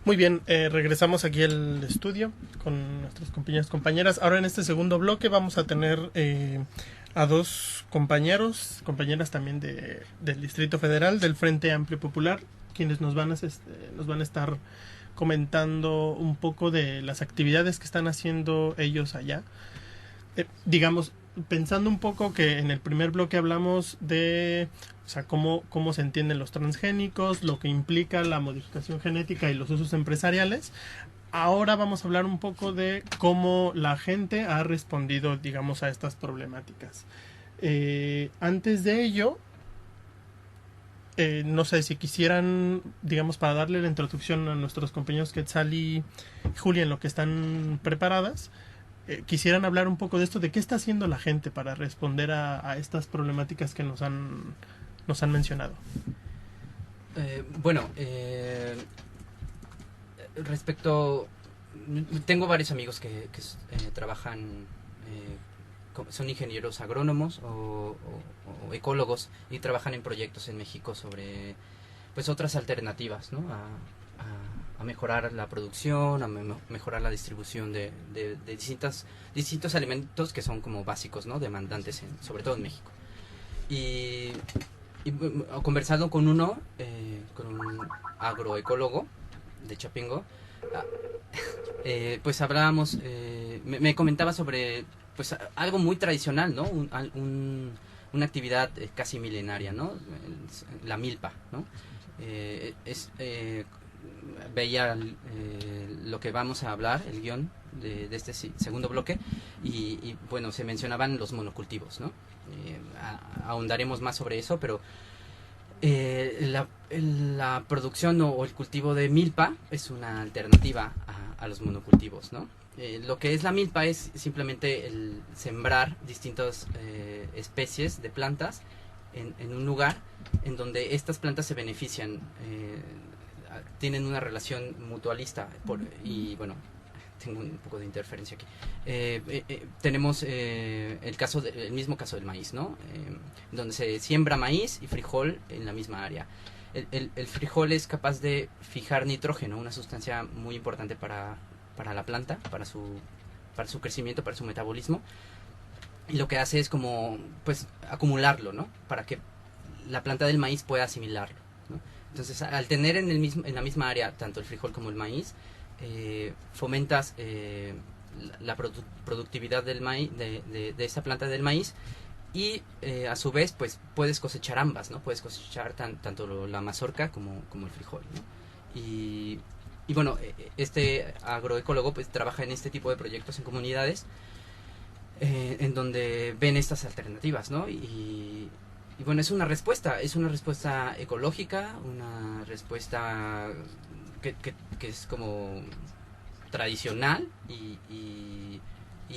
Muy bien, regresamos aquí al estudio con nuestros compañeros y compañeras. Ahora en este segundo bloque vamos a tener a dos compañeras también del Distrito Federal, del Frente Amplio Popular, quienes nos van a estar comentando un poco de las actividades que están haciendo ellos allá. Digamos, pensando un poco que en el primer bloque hablamos de, o sea, cómo se entienden los transgénicos, lo que implica la modificación genética y los usos empresariales. Ahora vamos a hablar un poco de cómo la gente ha respondido, digamos, a estas problemáticas. Antes de ello, no sé si quisieran, digamos, para darle la introducción a nuestros compañeros Quetzal y Julia en lo que están preparadas, quisieran hablar un poco de esto, de qué está haciendo la gente para responder a estas problemáticas que nos han mencionado. Respecto, tengo varios amigos que trabajan, son ingenieros agrónomos o ecólogos y trabajan en proyectos en México sobre pues otras alternativas, ¿no? A mejorar la producción, a mejorar la distribución de distintos alimentos que son como básicos, ¿no? Demandantes, sobre todo en México. Y conversando con con un agroecólogo de Chapingo, pues hablábamos, me comentaba sobre pues algo muy tradicional, ¿no? Una actividad casi milenaria, ¿no? La milpa, ¿no? Veía lo que vamos a hablar, el guión de este segundo bloque, y bueno, se mencionaban los monocultivos, ¿no? Ahondaremos más sobre eso, pero La producción o el cultivo de milpa es una alternativa a los monocultivos, ¿no? Lo que es la milpa es simplemente el sembrar distintas especies de plantas en un lugar en donde estas plantas se benefician, tienen una relación mutualista y bueno, tengo un poco de interferencia aquí. Tenemos el mismo caso del maíz, ¿no? Donde se siembra maíz y frijol en la misma área. El frijol es capaz de fijar nitrógeno, una sustancia muy importante para la planta, para su crecimiento, para su metabolismo. Y lo que hace es como, pues, acumularlo, ¿no? Para que la planta del maíz pueda asimilarlo, ¿no? Entonces, al tener en la misma área tanto el frijol como el maíz, fomentas la productividad del maíz, de esta planta del maíz, y a su vez pues puedes cosechar ambas, ¿no? Puedes cosechar tanto la mazorca como el frijol, ¿no? Y bueno, este agroecólogo pues trabaja en este tipo de proyectos en comunidades en donde ven estas alternativas, ¿no? Y bueno, es una respuesta ecológica, una respuesta que es como tradicional y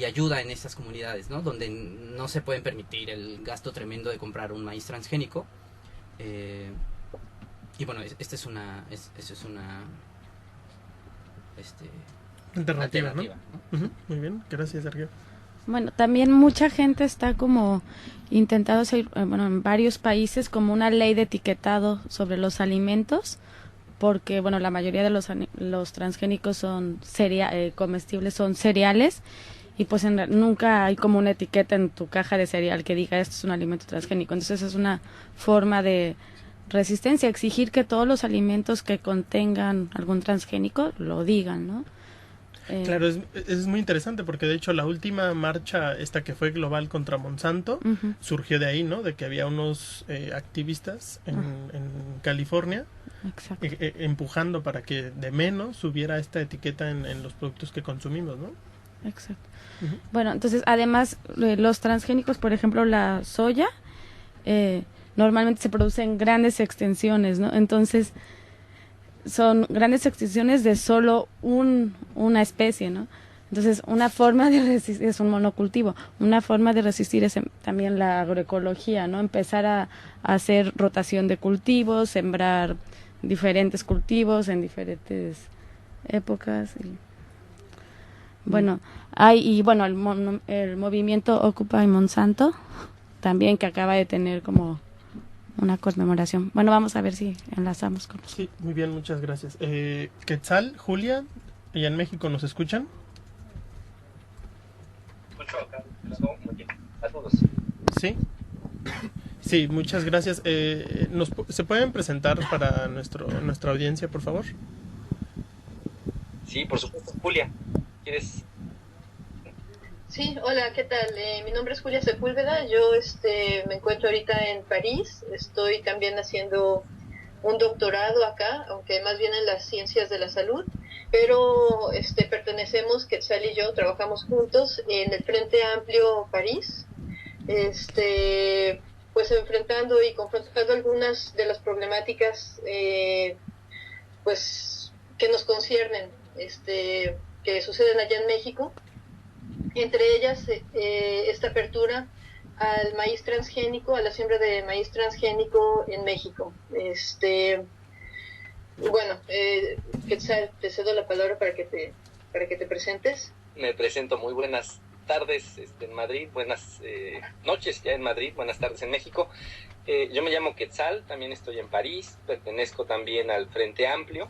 ayuda en estas comunidades, ¿no? Donde no se pueden permitir el gasto tremendo de comprar un maíz transgénico. Y bueno, esta es una alternativa, ¿no? Muy bien, gracias, Sergio. Bueno, también mucha gente está como intentando hacer, en varios países como una ley de etiquetado sobre los alimentos, porque bueno, la mayoría de los transgénicos son comestibles, son cereales, y pues nunca hay como una etiqueta en tu caja de cereal que diga esto es un alimento transgénico. Entonces es una forma de resistencia, exigir que todos los alimentos que contengan algún transgénico lo digan, ¿no? Claro, es muy interesante porque de hecho la última marcha, esta que fue global contra Monsanto, surgió de ahí, ¿no? De que había unos activistas en California empujando para que de menos hubiera esta etiqueta en los productos que consumimos, ¿no? Exacto. Bueno, entonces además los transgénicos, por ejemplo la soya, normalmente se produce en grandes extensiones, ¿no? Entonces son grandes extensiones de solo una especie, ¿no? Entonces, una forma de resistir es un monocultivo. Una forma de resistir es también la agroecología, ¿no? Empezar a hacer rotación de cultivos, sembrar diferentes cultivos en diferentes épocas. Bueno, el movimiento Occupy Monsanto también, que acaba de tener como una conmemoración. Bueno, vamos a ver si enlazamos con Sí, muy bien, muchas gracias. Quetzal, Julia, ¿y en México nos escuchan? A todos. Sí. Sí, muchas gracias. ¿Se pueden presentar para nuestra audiencia, por favor? Sí, por supuesto. Julia, ¿quieres? Sí, hola, ¿qué tal? Mi nombre es Julia Sepúlveda, yo me encuentro ahorita en París, estoy también haciendo un doctorado acá, aunque más bien en las ciencias de la salud, pero pertenecemos, Quetzal y yo, trabajamos juntos en el Frente Amplio París, pues enfrentando y confrontando algunas de las problemáticas pues que nos conciernen, que suceden allá en México. Entre ellas esta apertura al maíz transgénico, a la siembra de maíz transgénico en México. Bueno, Quetzal, te cedo la palabra para que te presentes. Me presento. Muy buenas tardes en Madrid, buenas noches ya en Madrid, buenas tardes en México. Yo me llamo Quetzal, también estoy en París, pertenezco también al Frente Amplio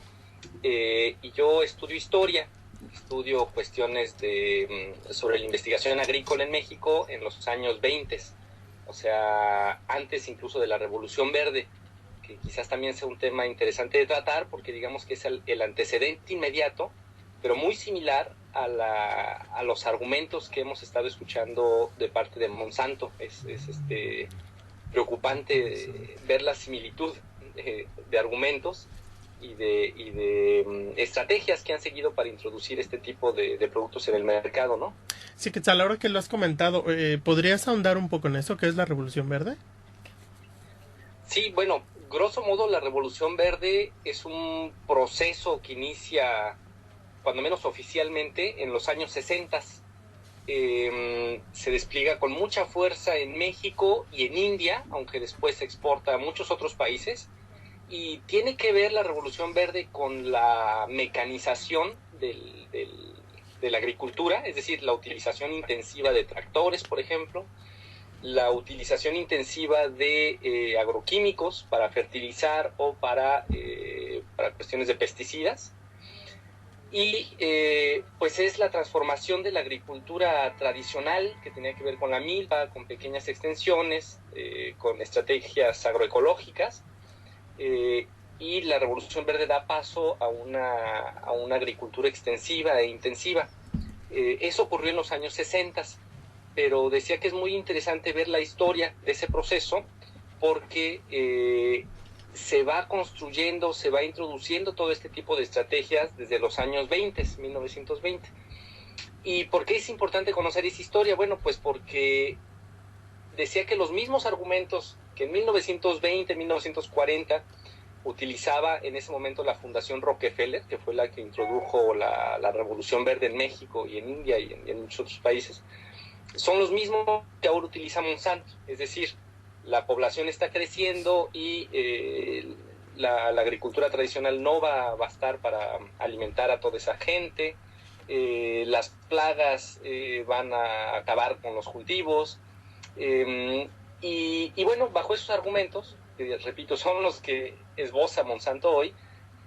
y yo estudio historia. Estudio cuestiones sobre la investigación agrícola en México en los años 20, o sea, antes incluso de la Revolución Verde, que quizás también sea un tema interesante de tratar, porque digamos que es el antecedente inmediato, pero muy similar a los argumentos que hemos estado escuchando de parte de Monsanto. Es preocupante ver la similitud de argumentos y de estrategias que han seguido para introducir este tipo de productos en el mercado, ¿no? Sí, Quetzal, ahora que lo has comentado, ¿podrías ahondar un poco en eso? ¿Qué es la Revolución Verde? Sí, bueno, grosso modo, la Revolución Verde es un proceso que inicia, cuando menos oficialmente, en los años 60. Se despliega con mucha fuerza en México y en India, aunque después se exporta a muchos otros países, y tiene que ver la Revolución Verde con la mecanización de la agricultura, es decir, la utilización intensiva de tractores, por ejemplo, la utilización intensiva de agroquímicos para fertilizar o para cuestiones de pesticidas. Y pues es la transformación de la agricultura tradicional, que tenía que ver con la milpa, con pequeñas extensiones, con estrategias agroecológicas, y la Revolución Verde da paso a una agricultura extensiva e intensiva. Eso ocurrió en los años 60, pero decía que es muy interesante ver la historia de ese proceso, porque se va construyendo, se va introduciendo todo este tipo de estrategias desde los años 1920. ¿Y por qué es importante conocer esa historia? Bueno, pues porque decía que los mismos argumentos que en 1920, 1940 utilizaba en ese momento la Fundación Rockefeller, que fue la que introdujo la Revolución Verde en México y en India y en muchos otros países, son los mismos que ahora utiliza Monsanto. Es decir, la población está creciendo y la agricultura tradicional no va a bastar para alimentar a toda esa gente, las plagas van a acabar con los cultivos, y bueno, bajo esos argumentos, que repito, son los que esboza Monsanto hoy,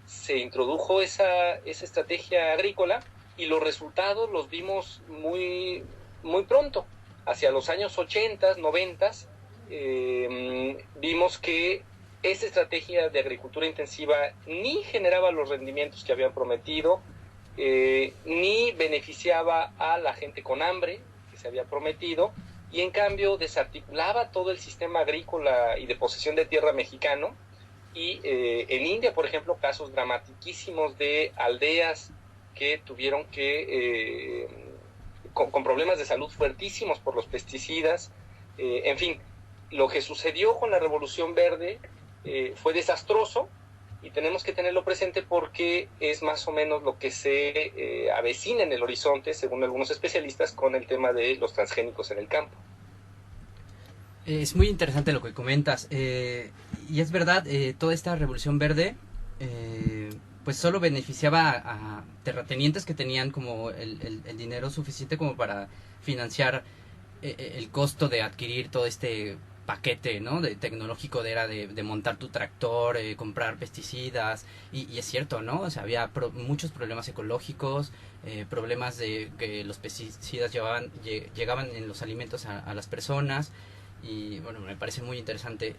se introdujo esa estrategia agrícola, y los resultados los vimos muy, muy pronto, hacia los años 80, 90, vimos que esa estrategia de agricultura intensiva ni generaba los rendimientos que habían prometido, ni beneficiaba a la gente con hambre que se había prometido, y en cambio desarticulaba todo el sistema agrícola y de posesión de tierra mexicano. Y en India, por ejemplo, casos dramatiquísimos de aldeas que tuvieron que con problemas de salud fuertísimos por los pesticidas. En fin, lo que sucedió con la Revolución Verde fue desastroso, y tenemos que tenerlo presente porque es más o menos lo que se avecina en el horizonte, según algunos especialistas, con el tema de los transgénicos en el campo. Es muy interesante lo que comentas, y es verdad, toda esta Revolución Verde pues solo beneficiaba a terratenientes que tenían como el dinero suficiente como para financiar el costo de adquirir todo este paquete, ¿no?, de tecnológico, de montar tu tractor, comprar pesticidas, y es cierto, ¿no? O sea, había muchos problemas ecológicos, problemas de que los pesticidas llegaban en los alimentos a las personas, y bueno, me parece muy interesante.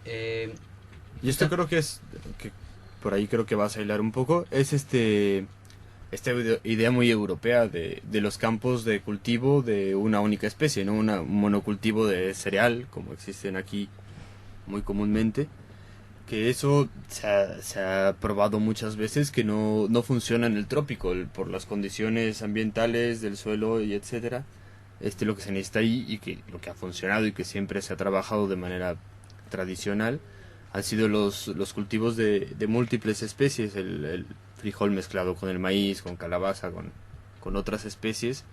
Y esto creo que es, que por ahí creo que vas a hilar un poco, es esta idea muy europea de los campos de cultivo de una única especie, ¿no? Un monocultivo de cereal, como existen aquí muy comúnmente, que eso se ha probado muchas veces que no funciona en el trópico, por las condiciones ambientales del suelo y etcétera. Lo que se necesita ahí, y que lo que ha funcionado y que siempre se ha trabajado de manera tradicional, han sido los cultivos de múltiples especies, el frijol mezclado con el maíz, con calabaza, con otras especies,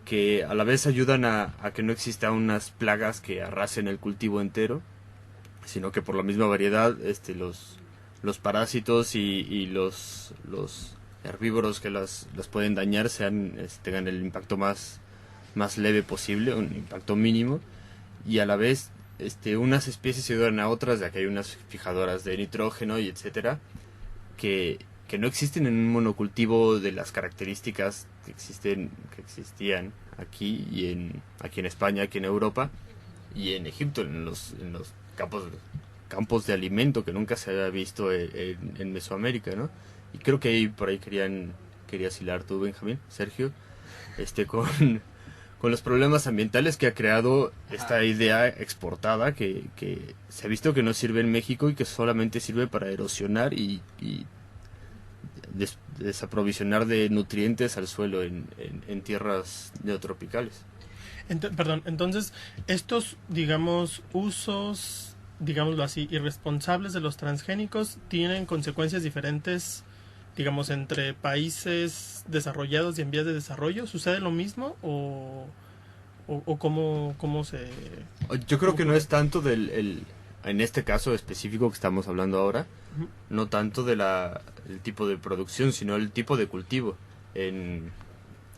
que a la vez ayudan a que no exista unas plagas que arrasen el cultivo entero, sino que por la misma variedad los parásitos y los herbívoros que las pueden dañar tengan el impacto más leve posible, un impacto mínimo, y a la vez unas especies ayudan a otras, ya que hay unas fijadoras de nitrógeno y etcétera, que no existen en un monocultivo de las características que existían aquí aquí en España, aquí en Europa y en Egipto, en los campos de alimento que nunca se había visto en Mesoamérica, ¿no? Y creo que por ahí querías hilar tú, Benjamín, Sergio, con los problemas ambientales que ha creado esta idea exportada que se ha visto que no sirve en México y que solamente sirve para erosionar y desaprovisionar de nutrientes al suelo en tierras neotropicales. Entonces, estos, digamos, usos digámoslo así, irresponsables de los transgénicos tienen consecuencias diferentes, digamos, entre países desarrollados y en vías de desarrollo? ¿Sucede lo mismo o cómo se...? Yo creo que no es tanto en este caso específico que estamos hablando ahora, no tanto el tipo de producción, sino el tipo de cultivo. En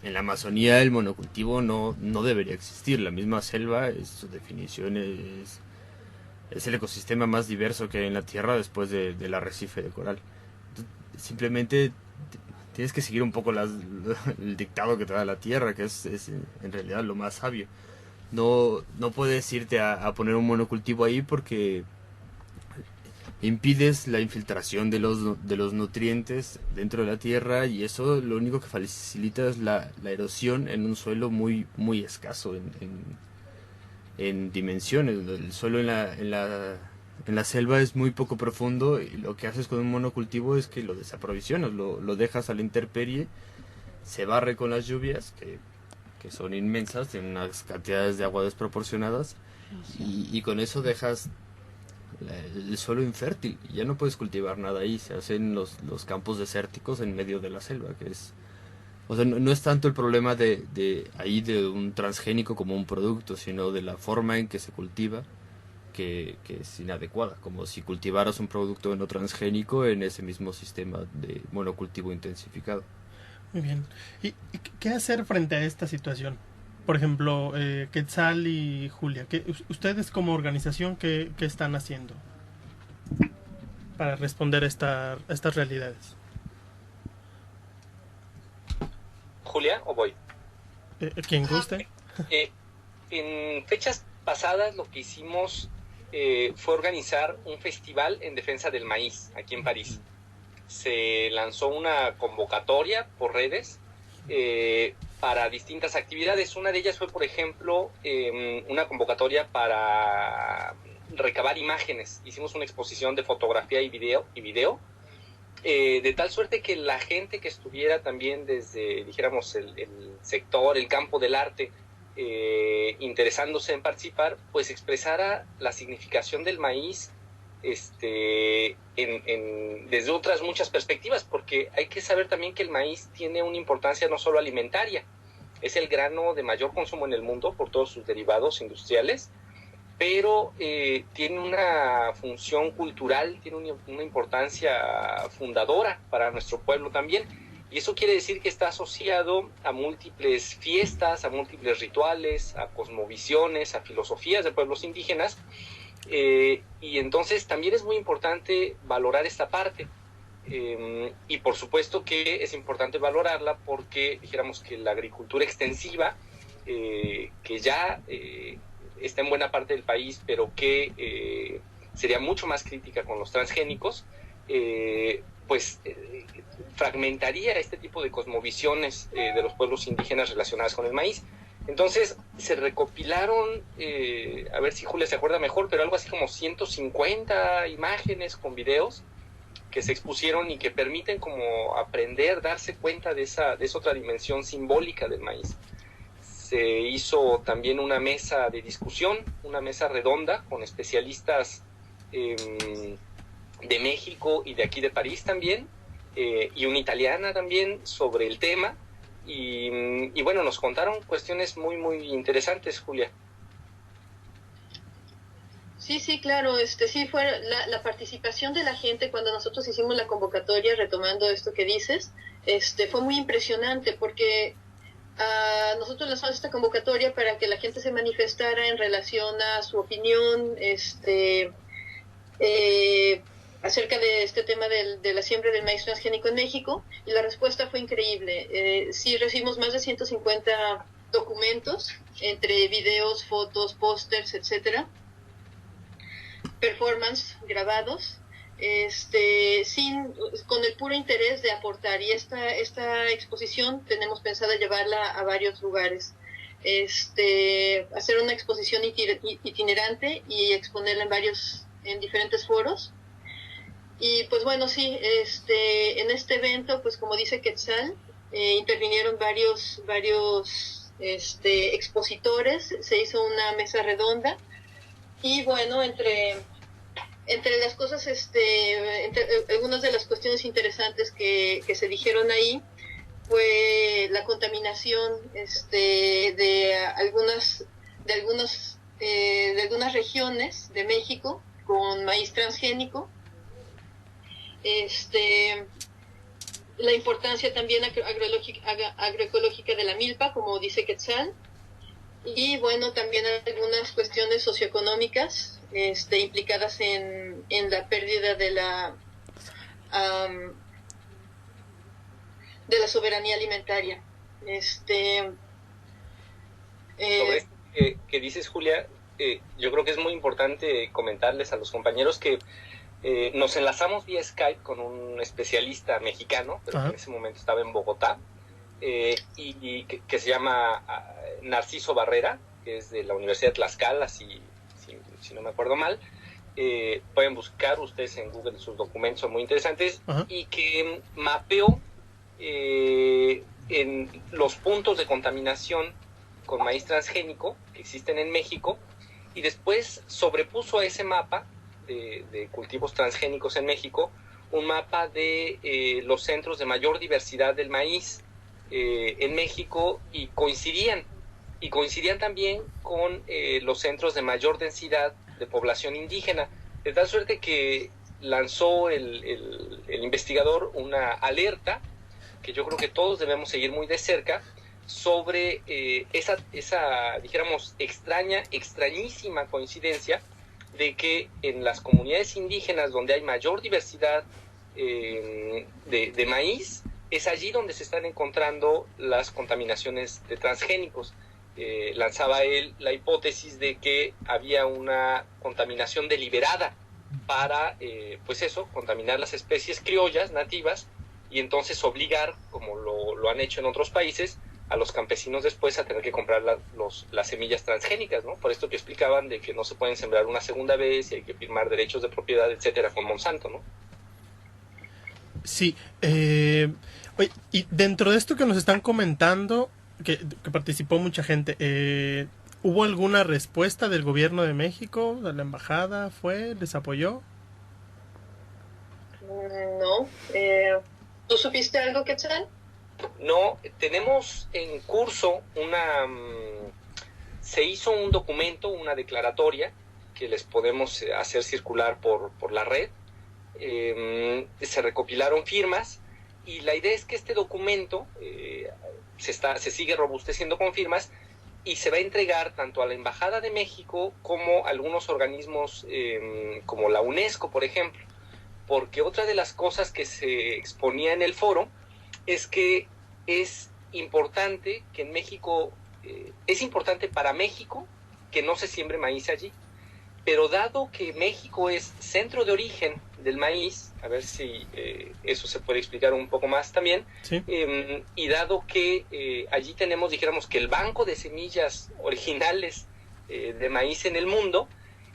la Amazonía el monocultivo no debería existir. La misma selva, su definición es el ecosistema más diverso que hay en la Tierra después del arrecife de coral. Simplemente tienes que seguir un poco el dictado que te da la Tierra, que es en realidad lo más sabio. No puedes irte a poner un monocultivo ahí porque impides la infiltración de los nutrientes dentro de la tierra, y eso lo único que facilita es la erosión en un suelo muy muy escaso en dimensiones. El suelo en la selva es muy poco profundo, y lo que haces con un monocultivo es que lo desaprovisionas, lo dejas a la intemperie, se barre con las lluvias que son inmensas, tienen unas cantidades de agua desproporcionadas, y con eso dejas el suelo infértil y ya no puedes cultivar nada ahí. Se hacen los campos desérticos en medio de la selva, que es, o sea, no es tanto el problema de un transgénico como un producto, sino de la forma en que se cultiva, que es inadecuada, como si cultivaras un producto no transgénico en ese mismo sistema de monocultivo intensificado. Muy bien. ¿Y qué hacer frente a esta situación? Por ejemplo, Quetzal y Julia, ¿ustedes como organización qué están haciendo para responder a estas realidades? ¿Julia o voy? Quien guste. En fechas pasadas lo que hicimos fue organizar un festival en defensa del maíz aquí en París. Se lanzó una convocatoria por redes para distintas actividades. Una de ellas fue, por ejemplo, una convocatoria para recabar imágenes. Hicimos una exposición de fotografía y video, de tal suerte que la gente que estuviera también desde, dijéramos, el sector, el campo del arte, interesándose en participar, pues expresara la significación del maíz desde otras muchas perspectivas, porque hay que saber también que el maíz tiene una importancia no solo alimentaria, es el grano de mayor consumo en el mundo por todos sus derivados industriales, pero tiene una función cultural, tiene una importancia fundadora para nuestro pueblo también, y eso quiere decir que está asociado a múltiples fiestas, a múltiples rituales, a cosmovisiones, a filosofías de pueblos indígenas. Y entonces también es muy importante valorar esta parte, y por supuesto que es importante valorarla porque dijéramos que la agricultura extensiva, que ya está en buena parte del país, pero que sería mucho más crítica con los transgénicos, fragmentaría este tipo de cosmovisiones de los pueblos indígenas relacionadas con el maíz. Entonces se recopilaron, a ver si Julia se acuerda mejor, pero algo así como 150 imágenes con videos que se expusieron y que permiten como aprender, darse cuenta de esa otra dimensión simbólica del maíz. Se hizo también una mesa de discusión, una mesa redonda con especialistas de México y de aquí de París también, y una italiana también sobre el tema. Y bueno, nos contaron cuestiones muy muy interesantes, Julia. Sí, claro, sí fue la participación de la gente cuando nosotros hicimos la convocatoria, retomando esto que dices, fue muy impresionante porque nosotros lanzamos esta convocatoria para que la gente se manifestara en relación a su opinión, acerca de este tema de la siembra del maíz transgénico en México, y la respuesta fue increíble. Sí, recibimos más de 150 documentos, entre videos, fotos, pósters, etcétera, performance grabados, con el puro interés de aportar, y esta exposición tenemos pensada llevarla a varios lugares, hacer una exposición itinerante y exponerla en diferentes foros. Y pues bueno, sí, en este evento, pues como dice Quetzal, intervinieron varios expositores, se hizo una mesa redonda, y bueno, entre entre las cosas, algunas de las cuestiones interesantes que se dijeron ahí fue la contaminación de algunas regiones de México con maíz transgénico, la importancia también agroecológica de la milpa, como dice Quetzal, y bueno, también algunas cuestiones socioeconómicas implicadas en la pérdida de la soberanía alimentaria. Sobre esto que dices, Julia, yo creo que es muy importante comentarles a los compañeros que nos enlazamos vía Skype con un especialista mexicano, pero que en ese momento estaba en Bogotá, y que se llama Narciso Barrera, que es de la Universidad de Tlaxcala, si no me acuerdo mal. Pueden buscar ustedes en Google sus documentos, son muy interesantes, y que mapeó en los puntos de contaminación con maíz transgénico que existen en México, y después sobrepuso a ese mapa de cultivos transgénicos en México un mapa de los centros de mayor diversidad del maíz en México, y coincidían también con los centros de mayor densidad de población indígena, de tal suerte que lanzó el investigador una alerta que yo creo que todos debemos seguir muy de cerca sobre esa dijéramos extrañísima coincidencia de que en las comunidades indígenas donde hay mayor diversidad de maíz, es allí donde se están encontrando las contaminaciones de transgénicos. Lanzaba él la hipótesis de que había una contaminación deliberada para, contaminar las especies criollas nativas, y entonces obligar, como lo han hecho en otros países, a los campesinos después a tener que comprar las semillas transgénicas, ¿no? Por esto que explicaban de que no se pueden sembrar una segunda vez y hay que firmar derechos de propiedad, etcétera, con Monsanto, ¿no? Sí. Oye, y dentro de esto que nos están comentando, que participó mucha gente, ¿hubo alguna respuesta del gobierno de México? ¿De la embajada les apoyó? No. ¿Tú supiste algo, Quetzal? No, tenemos en curso se hizo un documento, una declaratoria que les podemos hacer circular por la red. Se recopilaron firmas, y la idea es que este documento se sigue robusteciendo con firmas, y se va a entregar tanto a la Embajada de México como a algunos organismos como la UNESCO, por ejemplo, porque otra de las cosas que se exponía en el foro es que es importante que en México, es importante para México que no se siembre maíz allí, pero dado que México es centro de origen del maíz, a ver si eso se puede explicar un poco más también, sí. Y dado que allí tenemos, dijéramos, que el banco de semillas originales de maíz en el mundo,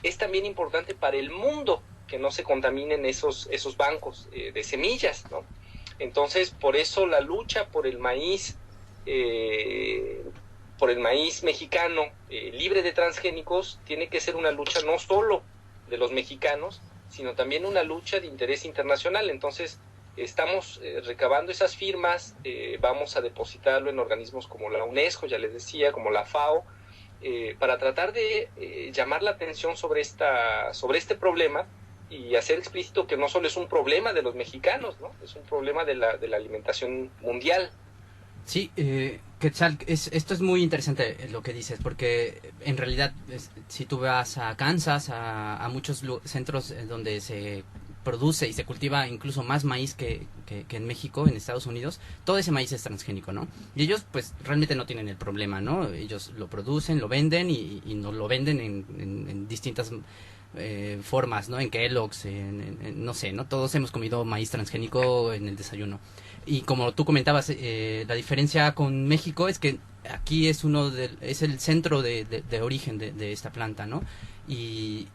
es también importante para el mundo que no se contaminen esos bancos de semillas, ¿no? Entonces, por eso la lucha por el maíz mexicano libre de transgénicos tiene que ser una lucha no solo de los mexicanos, sino también una lucha de interés internacional. Entonces, estamos recabando esas firmas, vamos a depositarlo en organismos como la UNESCO, ya les decía, como la FAO, para tratar de llamar la atención sobre este problema, y hacer explícito que no solo es un problema de los mexicanos, ¿no? Es un problema de la alimentación mundial. Sí, Quetzal, esto es muy interesante lo que dices, porque en realidad si tú vas a Kansas, a muchos centros donde se produce y se cultiva incluso más maíz que en México, en Estados Unidos, todo ese maíz es transgénico, ¿no? Y ellos pues realmente no tienen el problema, ¿no? Ellos lo producen, lo venden y nos lo venden en distintas formas, ¿no? En Kellogg's, no sé, ¿no? Todos hemos comido maíz transgénico en el desayuno. Y como tú comentabas, la diferencia con México es que aquí es el centro de origen de esta planta, ¿no? Y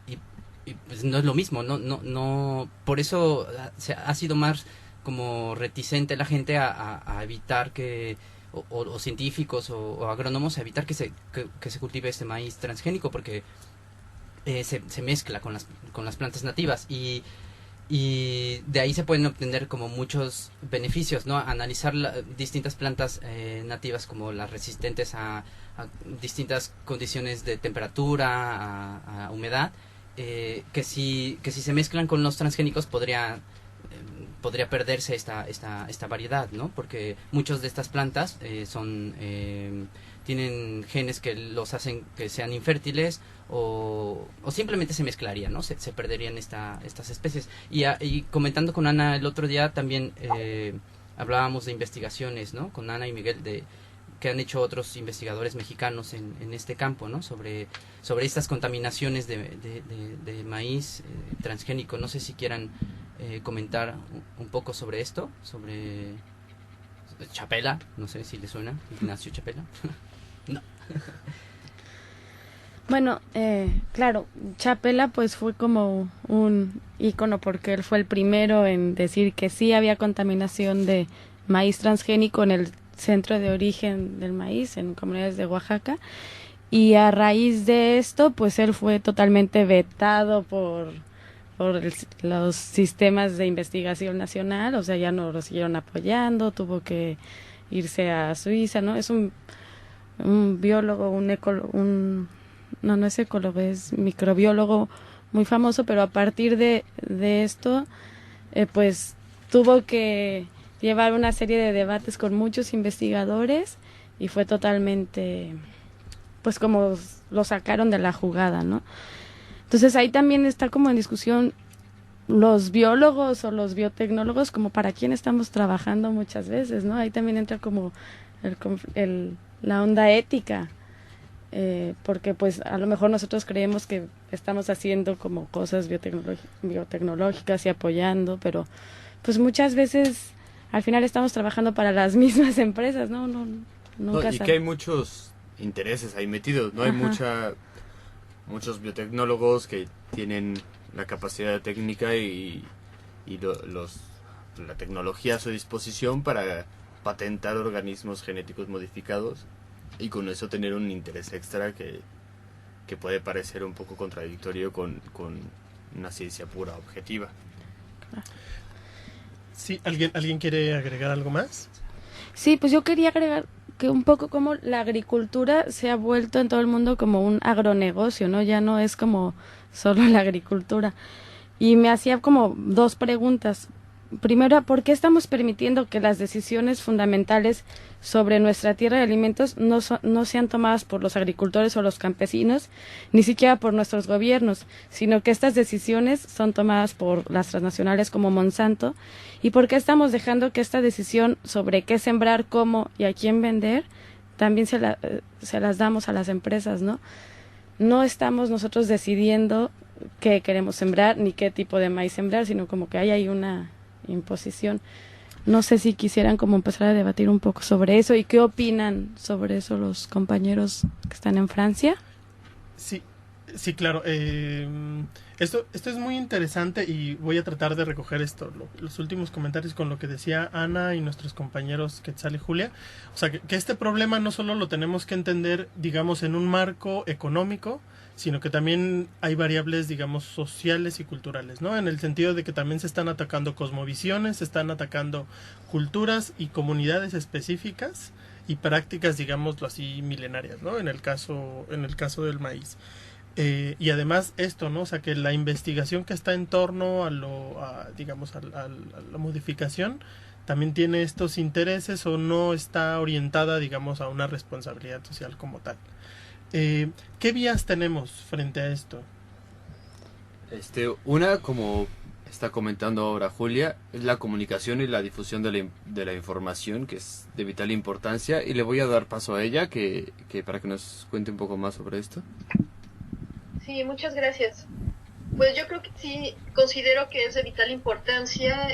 pues no es lo mismo, no por eso ha sido más como reticente la gente a evitar que o científicos o agrónomos a evitar que se cultive este maíz transgénico, porque se mezcla con las plantas nativas y de ahí se pueden obtener como muchos beneficios, ¿no? Analizar distintas plantas nativas como las resistentes a distintas condiciones de temperatura, a humedad, que si se mezclan con los transgénicos podría perderse esta variedad, ¿no? Porque muchas de estas plantas tienen genes que los hacen que sean infértiles o simplemente se mezclarían, ¿no? Se perderían estas especies. Y comentando con Ana el otro día también hablábamos de investigaciones, ¿no? Con Ana y Miguel que han hecho otros investigadores mexicanos en este campo, ¿no? Sobre estas contaminaciones de maíz transgénico. No sé si quieran comentar un poco sobre esto, sobre Chapela, no sé si le suena, Ignacio Chapela. No. Bueno, claro, Chapela pues fue como un ícono porque él fue el primero en decir que sí había contaminación de maíz transgénico en el centro de origen del maíz, en comunidades de Oaxaca, y a raíz de esto pues él fue totalmente vetado por los sistemas de investigación nacional, o sea, ya no lo siguieron apoyando, tuvo que irse a Suiza, ¿no? Es un biólogo, no es ecólogo, es microbiólogo muy famoso, pero a partir de esto, pues tuvo que llevar una serie de debates con muchos investigadores y fue totalmente, pues como lo sacaron de la jugada, ¿no? Entonces ahí también está como en discusión los biólogos o los biotecnólogos, como para quién estamos trabajando muchas veces, ¿no? Ahí también entra como la onda ética, porque pues a lo mejor nosotros creemos que estamos haciendo como cosas biotecnológicas y apoyando, pero pues muchas veces al final estamos trabajando para las mismas empresas, ¿no? Nunca y que hay muchos intereses ahí metidos, ¿no? Hay muchos biotecnólogos que tienen la capacidad técnica y la tecnología a su disposición para patentar organismos genéticos modificados y con eso tener un interés extra que puede parecer un poco contradictorio con una ciencia pura, objetiva. Sí, ¿alguien quiere agregar algo más? Sí, pues yo quería agregar que un poco como la agricultura se ha vuelto en todo el mundo como un agronegocio, ¿no? Ya no es como solo la agricultura. Y me hacía como dos preguntas. Primero, ¿por qué estamos permitiendo que las decisiones fundamentales sobre nuestra tierra de alimentos no sean tomadas por los agricultores o los campesinos, ni siquiera por nuestros gobiernos, sino que estas decisiones son tomadas por las transnacionales como Monsanto? ¿Y por qué estamos dejando que esta decisión sobre qué sembrar, cómo y a quién vender también se las damos a las empresas, ¿no? No estamos nosotros decidiendo qué queremos sembrar ni qué tipo de maíz sembrar, sino como que hay ahí una imposición. No sé si quisieran como empezar a debatir un poco sobre eso y qué opinan sobre eso los compañeros que están en Francia. Sí, claro. Esto es muy interesante y voy a tratar de recoger los últimos comentarios con lo que decía Ana y nuestros compañeros Quetzal y Julia. O sea, que este problema no solo lo tenemos que entender, digamos, en un marco económico, sino que también hay variables, digamos, sociales y culturales, ¿no? En el sentido de que también se están atacando cosmovisiones, se están atacando culturas y comunidades específicas y prácticas, digámoslo así, milenarias, ¿no? En el caso del maíz. Y además esto, ¿no? O sea, que la investigación que está en torno a la modificación también tiene estos intereses o no está orientada, digamos, a una responsabilidad social como tal. ¿Qué vías tenemos frente a esto? Una, como está comentando ahora Julia, es la comunicación y la difusión de la información, que es de vital importancia, y le voy a dar paso a ella que para que nos cuente un poco más sobre esto. Sí, muchas gracias. Pues yo creo que sí, considero que es de vital importancia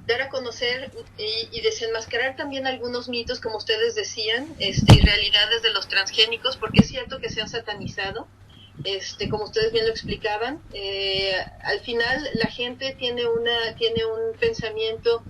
dar a conocer y desenmascarar también algunos mitos, como ustedes decían, y realidades de los transgénicos, porque es cierto que se han satanizado, como ustedes bien lo explicaban. Al final la gente tiene un pensamiento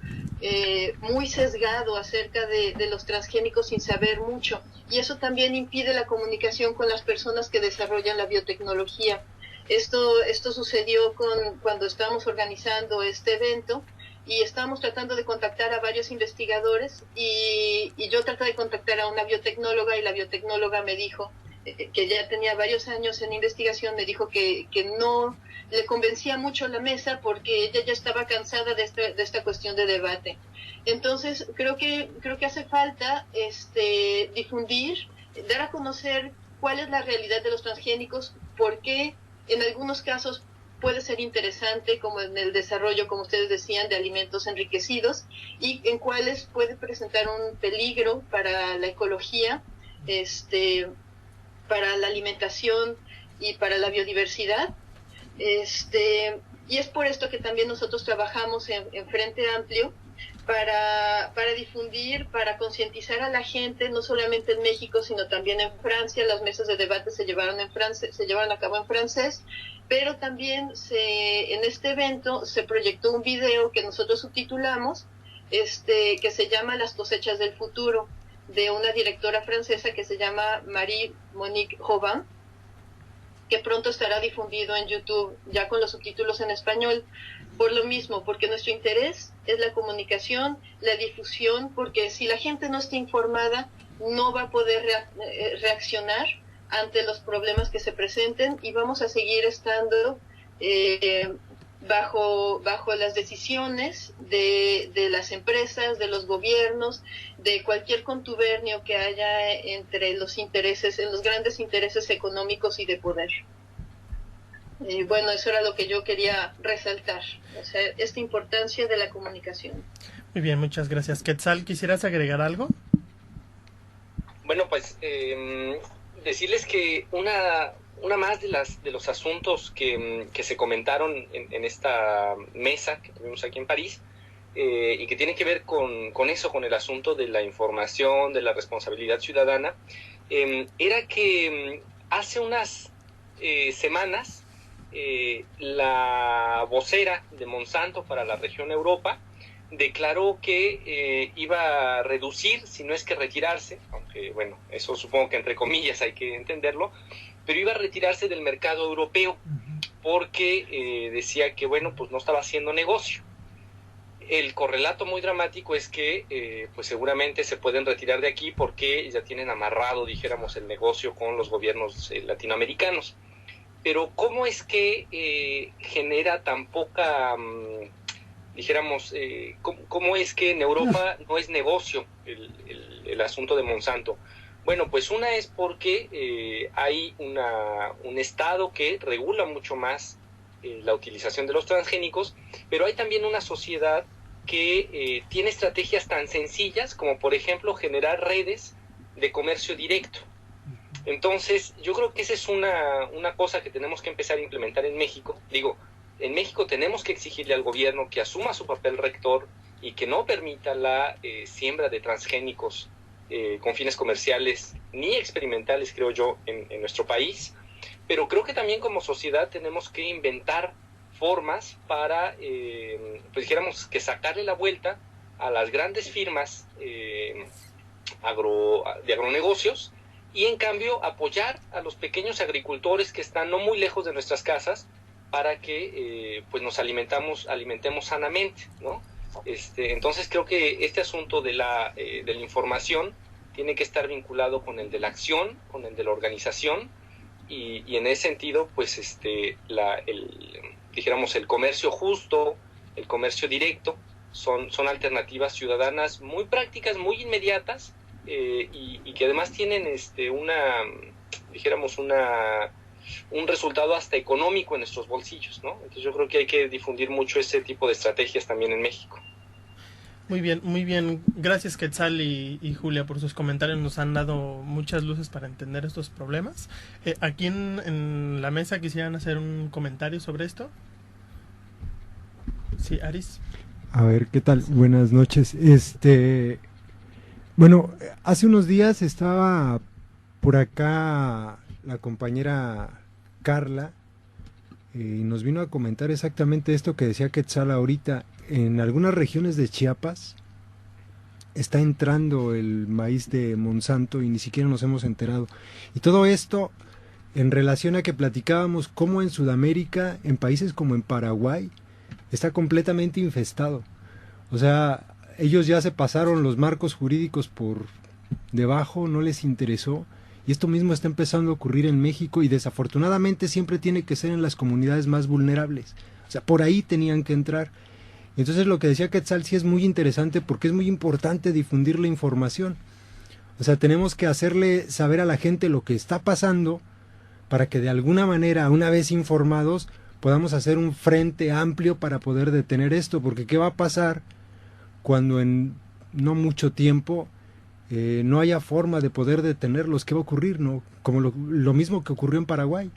muy sesgado acerca de los transgénicos sin saber mucho, y eso también impide la comunicación con las personas que desarrollan la biotecnología. Esto sucedió cuando estábamos organizando este evento y estábamos tratando de contactar a varios investigadores y yo traté de contactar a una biotecnóloga y la biotecnóloga me dijo que ya tenía varios años en investigación, me dijo que no le convencía mucho la mesa porque ella ya estaba cansada de esta cuestión de debate. Entonces creo que hace falta difundir, dar a conocer cuál es la realidad de los transgénicos, por qué en algunos casos puede ser interesante, como en el desarrollo, como ustedes decían, de alimentos enriquecidos, y en cuáles puede presentar un peligro para la ecología, para la alimentación y para la biodiversidad. Y es por esto que también nosotros trabajamos en Frente Amplio para difundir, para concientizar a la gente, no solamente en México, sino también en Francia. Las mesas de debate se llevaron a cabo en francés, pero también en este evento se proyectó un video que nosotros subtitulamos, que se llama Las cosechas del futuro, de una directora francesa que se llama Marie-Monique Robin, que pronto estará difundido en YouTube ya con los subtítulos en español, por lo mismo, porque nuestro interés es la comunicación, la difusión, porque si la gente no está informada no va a poder reaccionar ante los problemas que se presenten, y vamos a seguir estando bajo las decisiones de las empresas, de los gobiernos, de cualquier contubernio que haya entre los grandes intereses económicos y de poder. Bueno, eso era lo que yo quería resaltar, o sea, esta importancia de la comunicación. Muy bien, muchas gracias. Quetzal, ¿quisieras agregar algo? Bueno, pues decirles que una más de los asuntos que se comentaron en esta mesa que tuvimos aquí en París, y que tiene que ver con eso, con el asunto de la información, de la responsabilidad ciudadana, era que hace unas semanas la vocera de Monsanto para la región Europa declaró que iba a reducir, si no es que retirarse, aunque bueno, eso supongo que entre comillas hay que entenderlo, pero iba a retirarse del mercado europeo porque decía que bueno, pues no estaba haciendo negocio. El correlato muy dramático es que pues seguramente se pueden retirar de aquí porque ya tienen amarrado, dijéramos, el negocio con los gobiernos latinoamericanos. Pero ¿cómo es que genera tan poca, dijéramos, cómo es que en Europa no es negocio el asunto de Monsanto? Bueno, pues una es porque hay un Estado que regula mucho más la utilización de los transgénicos, pero hay también una sociedad que tiene estrategias tan sencillas como, por ejemplo, generar redes de comercio directo. Entonces, yo creo que esa es una cosa que tenemos que empezar a implementar en México. Digo, en México tenemos que exigirle al gobierno que asuma su papel rector y que no permita la siembra de transgénicos con fines comerciales ni experimentales, creo yo, en nuestro país. Pero creo que también como sociedad tenemos que inventar formas para, pues dijéramos, que sacarle la vuelta a las grandes firmas de agronegocios, y en cambio apoyar a los pequeños agricultores que están no muy lejos de nuestras casas para que pues nos alimentemos sanamente, ¿no? Entonces creo que este asunto de la información tiene que estar vinculado con el de la acción, con el de la organización, y en ese sentido pues dijéramos el comercio justo, el comercio directo son alternativas ciudadanas muy prácticas, muy inmediatas, y que además tienen un resultado hasta económico en nuestros bolsillos, ¿no? Entonces yo creo que hay que difundir mucho ese tipo de estrategias también en México. Muy bien. Gracias, Quetzal y Julia, por sus comentarios. Nos han dado muchas luces para entender estos problemas. Aquí en la mesa, ¿quisieran hacer un comentario sobre esto? Sí, Aris. A ver, ¿qué tal? Buenas noches. Bueno, hace unos días estaba por acá la compañera Carla y nos vino a comentar exactamente esto que decía Quetzal ahorita, en algunas regiones de Chiapas está entrando el maíz de Monsanto y ni siquiera nos hemos enterado. Y todo esto en relación a que platicábamos cómo en Sudamérica, en países como en Paraguay, está completamente infestado. O sea, ellos ya se pasaron los marcos jurídicos por debajo, no les interesó. Y esto mismo está empezando a ocurrir en México y desafortunadamente siempre tiene que ser en las comunidades más vulnerables. O sea, por ahí tenían que entrar. Entonces lo que decía Quetzal sí es muy interesante porque es muy importante difundir la información. O sea, tenemos que hacerle saber a la gente lo que está pasando para que de alguna manera, una vez informados, podamos hacer un frente amplio para poder detener esto. Porque ¿qué va a pasar cuando en no mucho tiempo no haya forma de poder detenerlos? ¿Qué va a ocurrir? ¿No? Como lo mismo que ocurrió en Paraguay.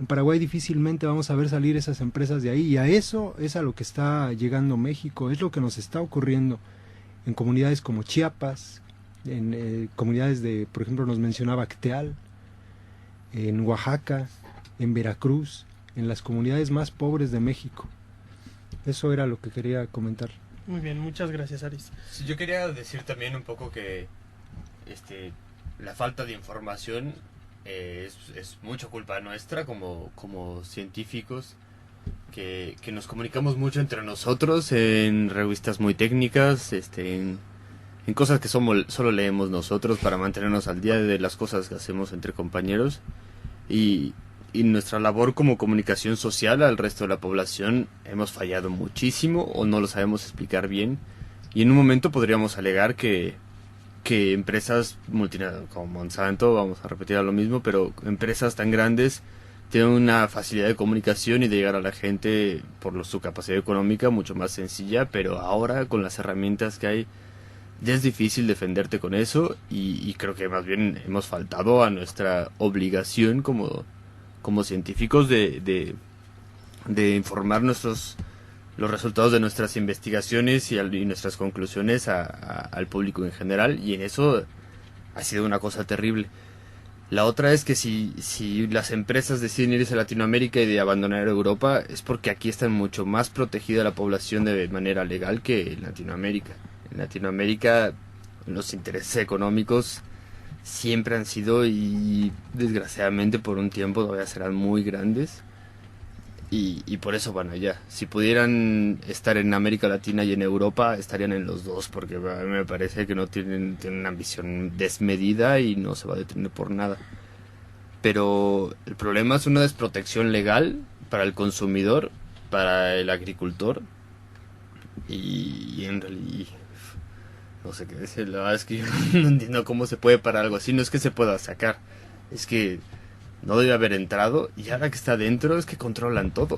En Paraguay difícilmente vamos a ver salir esas empresas de ahí, y a eso es a lo que está llegando México, es lo que nos está ocurriendo en comunidades como Chiapas, en comunidades de, por ejemplo, nos mencionaba Acteal, en Oaxaca, en Veracruz, en las comunidades más pobres de México. Eso era lo que quería comentar. Muy bien, muchas gracias, Aris. Sí, yo quería decir también un poco que la falta de información es mucha culpa nuestra como científicos, que nos comunicamos mucho entre nosotros en revistas muy técnicas, en cosas que solo leemos nosotros para mantenernos al día de las cosas que hacemos entre compañeros, y nuestra labor como comunicación social al resto de la población hemos fallado muchísimo o no lo sabemos explicar bien, y en un momento podríamos alegar que empresas multinacionales como Monsanto, vamos a repetir lo mismo, pero empresas tan grandes tienen una facilidad de comunicación y de llegar a la gente por su capacidad económica mucho más sencilla, pero ahora con las herramientas que hay ya es difícil defenderte con eso, y creo que más bien hemos faltado a nuestra obligación como científicos de informar los resultados de nuestras investigaciones y nuestras conclusiones al público en general, y en eso ha sido una cosa terrible. La otra es que si las empresas deciden irse a Latinoamérica y de abandonar Europa, es porque aquí está mucho más protegida la población de manera legal que en Latinoamérica. En Latinoamérica los intereses económicos siempre han sido, y desgraciadamente por un tiempo todavía serán muy grandes, y por eso van allá. Si pudieran estar en América Latina y en Europa, estarían en los dos, porque a mí me parece que no tienen una ambición desmedida y no se va a detener por nada. Pero el problema es una desprotección legal para el consumidor, para el agricultor, y en realidad no sé qué decir. La verdad es que yo no entiendo cómo se puede parar algo así. No es que se pueda sacar, es que no debe haber entrado, y ahora que está dentro es que controlan todo.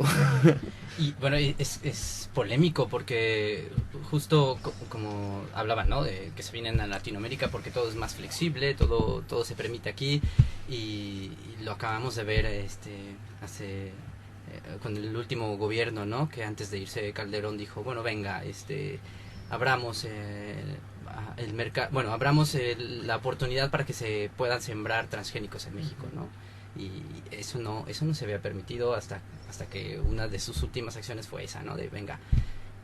Y bueno, es polémico porque justo como hablaban, ¿no? De que se vienen a Latinoamérica porque todo es más flexible, todo se permite aquí, y lo acabamos de ver hace con el último gobierno, ¿no? Que antes de irse Calderón dijo, bueno, venga, abramos el mercado, bueno, abramos la oportunidad para que se puedan sembrar transgénicos en México, ¿no? Y eso no se había permitido hasta que una de sus últimas acciones fue esa, ¿no? De venga,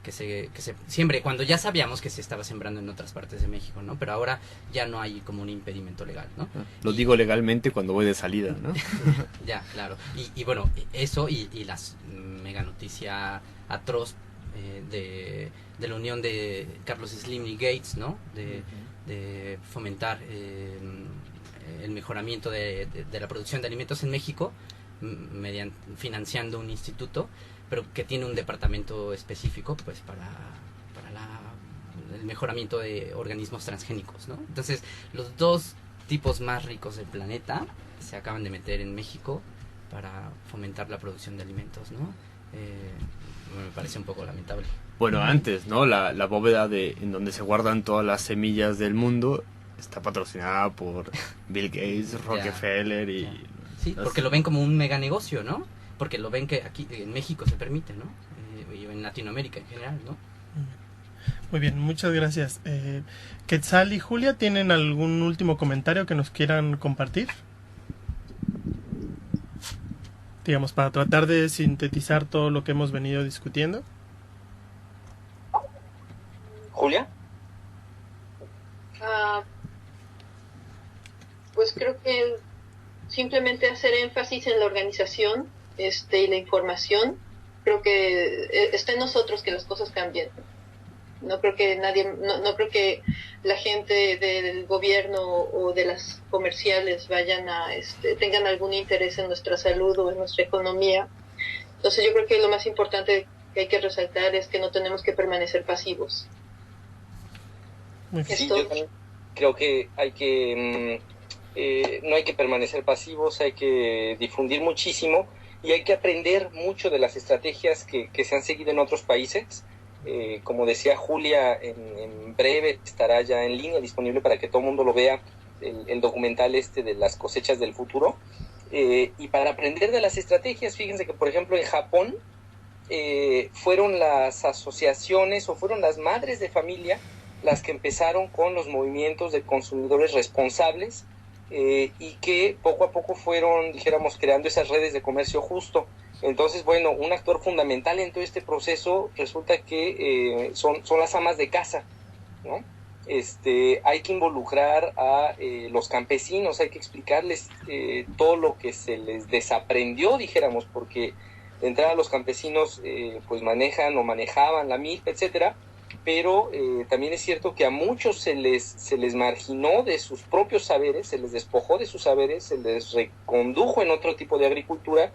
que se siembre, cuando ya sabíamos que se estaba sembrando en otras partes de México, ¿no? Pero ahora ya no hay como un impedimento legal, ¿no? Lo digo legalmente cuando voy de salida, ¿no? Ya, claro. Y bueno, eso y las mega noticia atroz de la unión de Carlos Slim y Gates, ¿no? De fomentar el mejoramiento de la producción de alimentos en México, financiando un instituto, pero que tiene un departamento específico pues para el mejoramiento de organismos transgénicos, ¿no? Entonces, los dos tipos más ricos del planeta se acaban de meter en México para fomentar la producción de alimentos, ¿no? Me parece un poco lamentable. Bueno, antes, ¿no? La bóveda en donde se guardan todas las semillas del mundo está patrocinada por Bill Gates, Rockefeller y... Sí, porque lo ven como un mega negocio, ¿no? Porque lo ven que aquí en México se permite, ¿no? Y en Latinoamérica en general, ¿no? Muy bien, muchas gracias. Quetzal y Julia, ¿tienen algún último comentario que nos quieran compartir? Digamos, para tratar de sintetizar todo lo que hemos venido discutiendo. Julia. Pues creo que simplemente hacer énfasis en la organización y la información. Creo que está en nosotros que las cosas cambien. No creo que no creo que la gente del gobierno o de las comerciales vayan a tengan algún interés en nuestra salud o en nuestra economía. Entonces yo creo que lo más importante que hay que resaltar es que no tenemos que permanecer pasivos. Sí, yo también creo que no hay que permanecer pasivos, hay que difundir muchísimo y hay que aprender mucho de las estrategias que se han seguido en otros países. Como decía Julia, en breve estará ya en línea disponible para que todo el mundo lo vea, el documental de las cosechas del futuro. Y para aprender de las estrategias, fíjense que por ejemplo en Japón fueron las asociaciones o fueron las madres de familia las que empezaron con los movimientos de consumidores responsables y que poco a poco fueron, dijéramos, creando esas redes de comercio justo. Entonces, bueno, un actor fundamental en todo este proceso resulta que son las amas de casa, ¿no? Hay que involucrar a los campesinos, hay que explicarles todo lo que se les desaprendió, dijéramos, porque de entrada los campesinos pues manejan o manejaban la milpa, etcétera, pero también es cierto que a muchos se les marginó de sus propios saberes, se les despojó de sus saberes, se les recondujo en otro tipo de agricultura,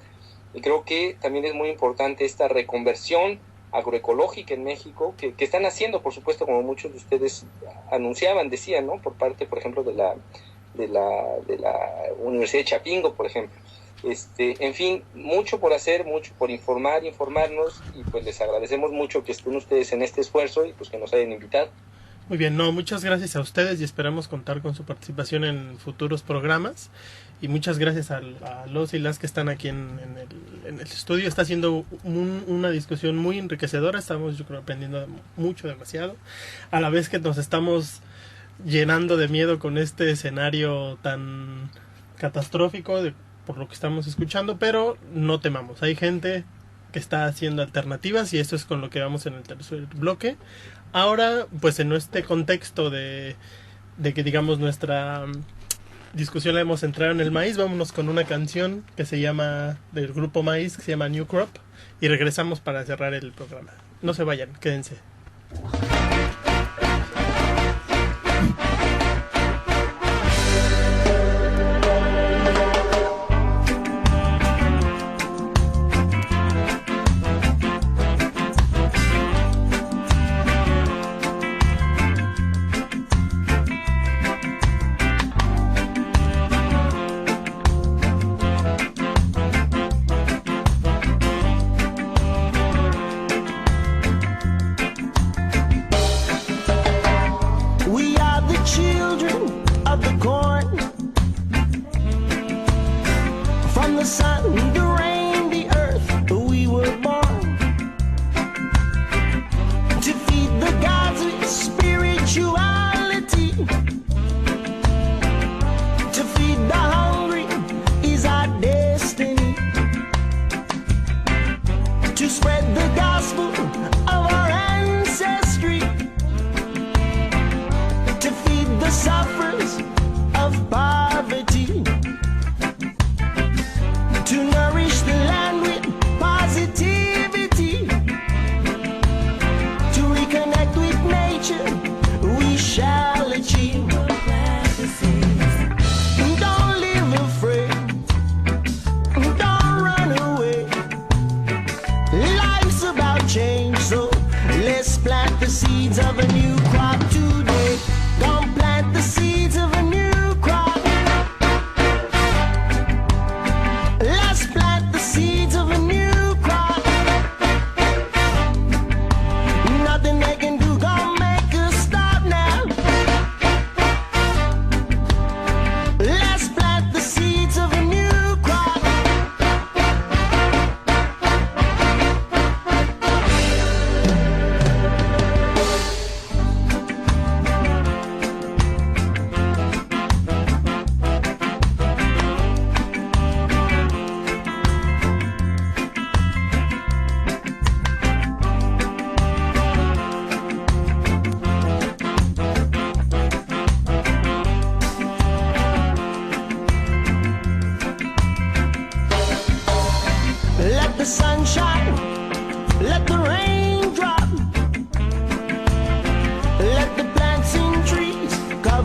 y creo que también es muy importante esta reconversión agroecológica en México, que están haciendo, por supuesto, como muchos de ustedes anunciaban, decían, ¿no? Por parte, por ejemplo, de la Universidad de Chapingo, por ejemplo. En fin, mucho por hacer, mucho por informarnos, y pues les agradecemos mucho que estén ustedes en este esfuerzo y pues que nos hayan invitado. Muy bien, muchas gracias a ustedes y esperamos contar con su participación en futuros programas. Y muchas gracias a los y las que están aquí en el estudio. Está siendo una discusión muy enriquecedora. Estamos, yo creo, aprendiendo mucho, demasiado. A la vez que nos estamos llenando de miedo con este escenario tan catastrófico por lo que estamos escuchando. Pero no temamos. Hay gente que está haciendo alternativas y esto es con lo que vamos en el tercer bloque. Ahora, pues en este contexto de que, digamos, nuestra discusión la hemos centrado en el maíz, vámonos con una canción que se llama, del grupo Maíz, que se llama New Crop, y regresamos para cerrar el programa. No se vayan, quédense.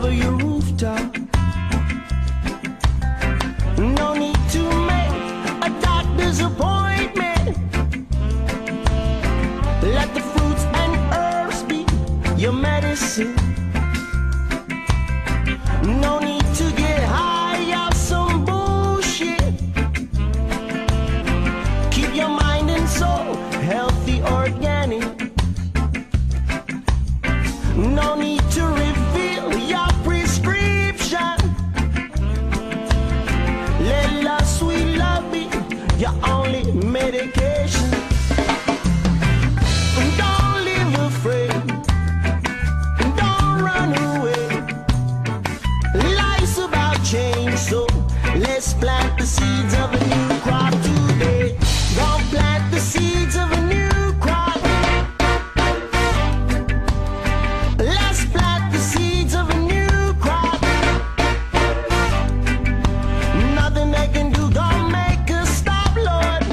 cover your rooftop. No need to make a doctor's appointment. Let the fruits and herbs be your medicine. No need to get high off some bullshit. Keep your mind and soul healthy, organic. No need to reveal your prescription. Let love, sweet love be your only medication. Don't live afraid. Don't run away. Life's about change, so let's plant the seeds of a new crop today. Don't plant the seeds of a new crop. Let's plant the seeds of a new crop. Nothing they can do gonna make us stop, Lord.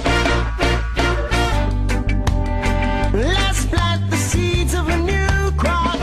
Let's plant the seeds of a new crop.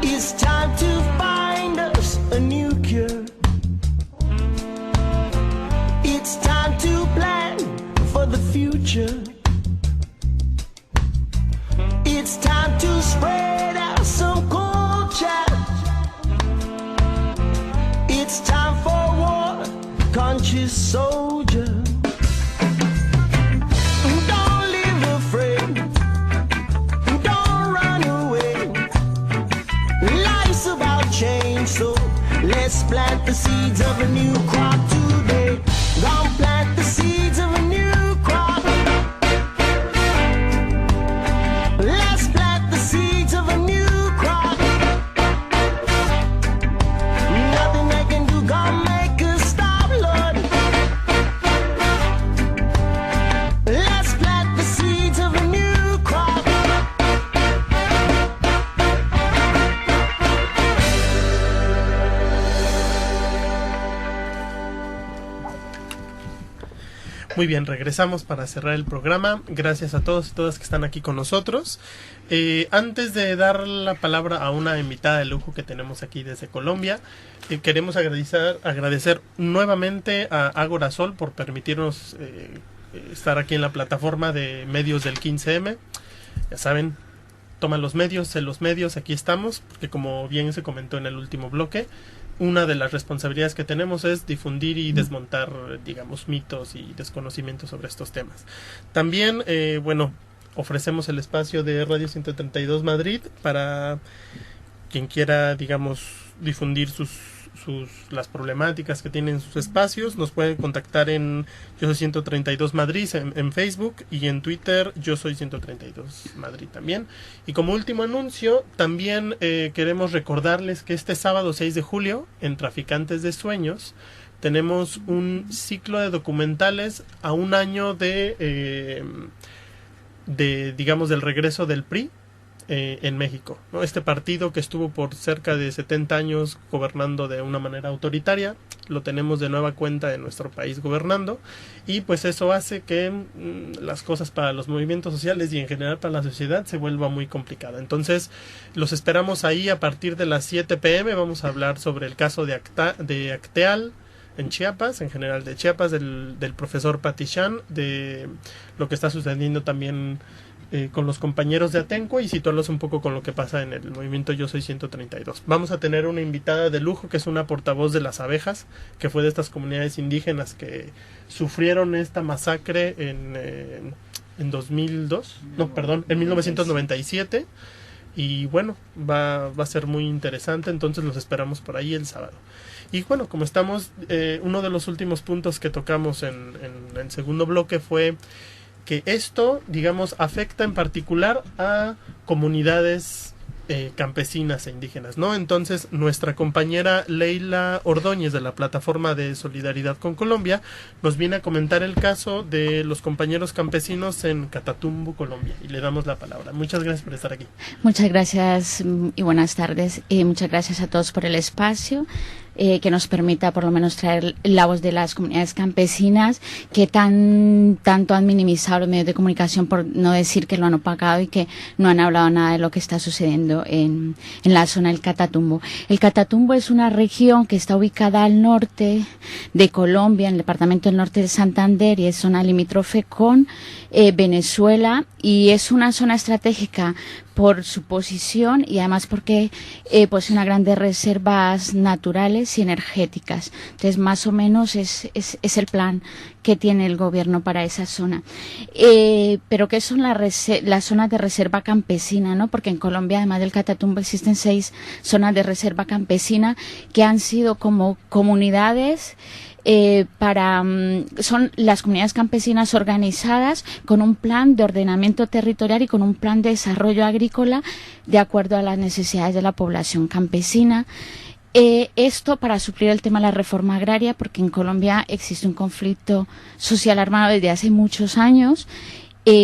It's time to find us a new cure. It's time to plan for the future. It's time to spread out some culture. It's time for war, conscious soldier. Don't live afraid. Don't run away. Life's about change, so let's plant the seeds of a new crop today. Gonna plant the seeds of a new crop. Let's plant the seeds of a new crop. Nothing they can do gonna make us stop, Lord. Let's plant the seeds of a new crop. Muy bien, regresamos para cerrar el programa. Gracias a todos y todas que están aquí con nosotros. Antes de dar la palabra a una invitada de lujo que tenemos aquí desde Colombia, queremos agradecer nuevamente a Ágora Sol por permitirnos estar aquí en la plataforma de medios del 15M. Ya saben, toman los medios, aquí estamos, porque como bien se comentó en el último bloque, una de las responsabilidades que tenemos es difundir y desmontar, digamos, mitos y desconocimientos sobre estos temas. También, ofrecemos el espacio de Radio 132 Madrid para quien quiera, digamos, difundir las problemáticas que tienen sus espacios. Nos pueden contactar en Yo Soy 132 Madrid en Facebook, y en Twitter Yo Soy 132 Madrid también. Y como último anuncio, también queremos recordarles que este sábado 6 de julio en Traficantes de Sueños tenemos un ciclo de documentales a un año de digamos, del regreso del PRI en México, ¿no? Este partido que estuvo por cerca de 70 años gobernando de una manera autoritaria, lo tenemos de nueva cuenta en nuestro país gobernando, y pues eso hace que las cosas para los movimientos sociales y en general para la sociedad se vuelva muy complicada. Entonces los esperamos ahí a partir de las 7 p.m. Vamos a hablar sobre el caso de Acteal en Chiapas, en general de Chiapas, del profesor Patichán, de lo que está sucediendo también con los compañeros de Atenco y situarlos un poco con lo que pasa en el movimiento Yo Soy 132. Vamos a tener una invitada de lujo que es una portavoz de las abejas, que fue de estas comunidades indígenas que sufrieron esta masacre en 1997. Y bueno, va a ser muy interesante, entonces los esperamos por ahí el sábado. Y bueno, como estamos, uno de los últimos puntos que tocamos en el segundo bloque fue que esto, digamos, afecta en particular a comunidades campesinas e indígenas, ¿no? Entonces, nuestra compañera Leila Ordóñez de la Plataforma de Solidaridad con Colombia nos viene a comentar el caso de los compañeros campesinos en Catatumbo, Colombia, y le damos la palabra. Muchas gracias por estar aquí. Muchas gracias y buenas tardes. Muchas gracias a todos por el espacio. Que nos permita por lo menos traer la voz de las comunidades campesinas que tanto han minimizado los medios de comunicación, por no decir que lo han opacado y que no han hablado nada de lo que está sucediendo en la zona del Catatumbo. El Catatumbo es una región que está ubicada al norte de Colombia, en el departamento del norte de Santander, y es zona limítrofe con Venezuela, y es una zona estratégica por su posición y además porque posee unas grandes reservas naturales y energéticas. Entonces, más o menos es el plan que tiene el gobierno para esa zona. Pero ¿qué son las zonas de reserva campesina, ¿no? Porque en Colombia, además del Catatumbo, existen 6 zonas de reserva campesina que han sido como comunidades son las comunidades campesinas organizadas con un plan de ordenamiento territorial y con un plan de desarrollo agrícola de acuerdo a las necesidades de la población campesina. Esto para suplir el tema de la reforma agraria, porque en Colombia existe un conflicto social armado desde hace muchos años,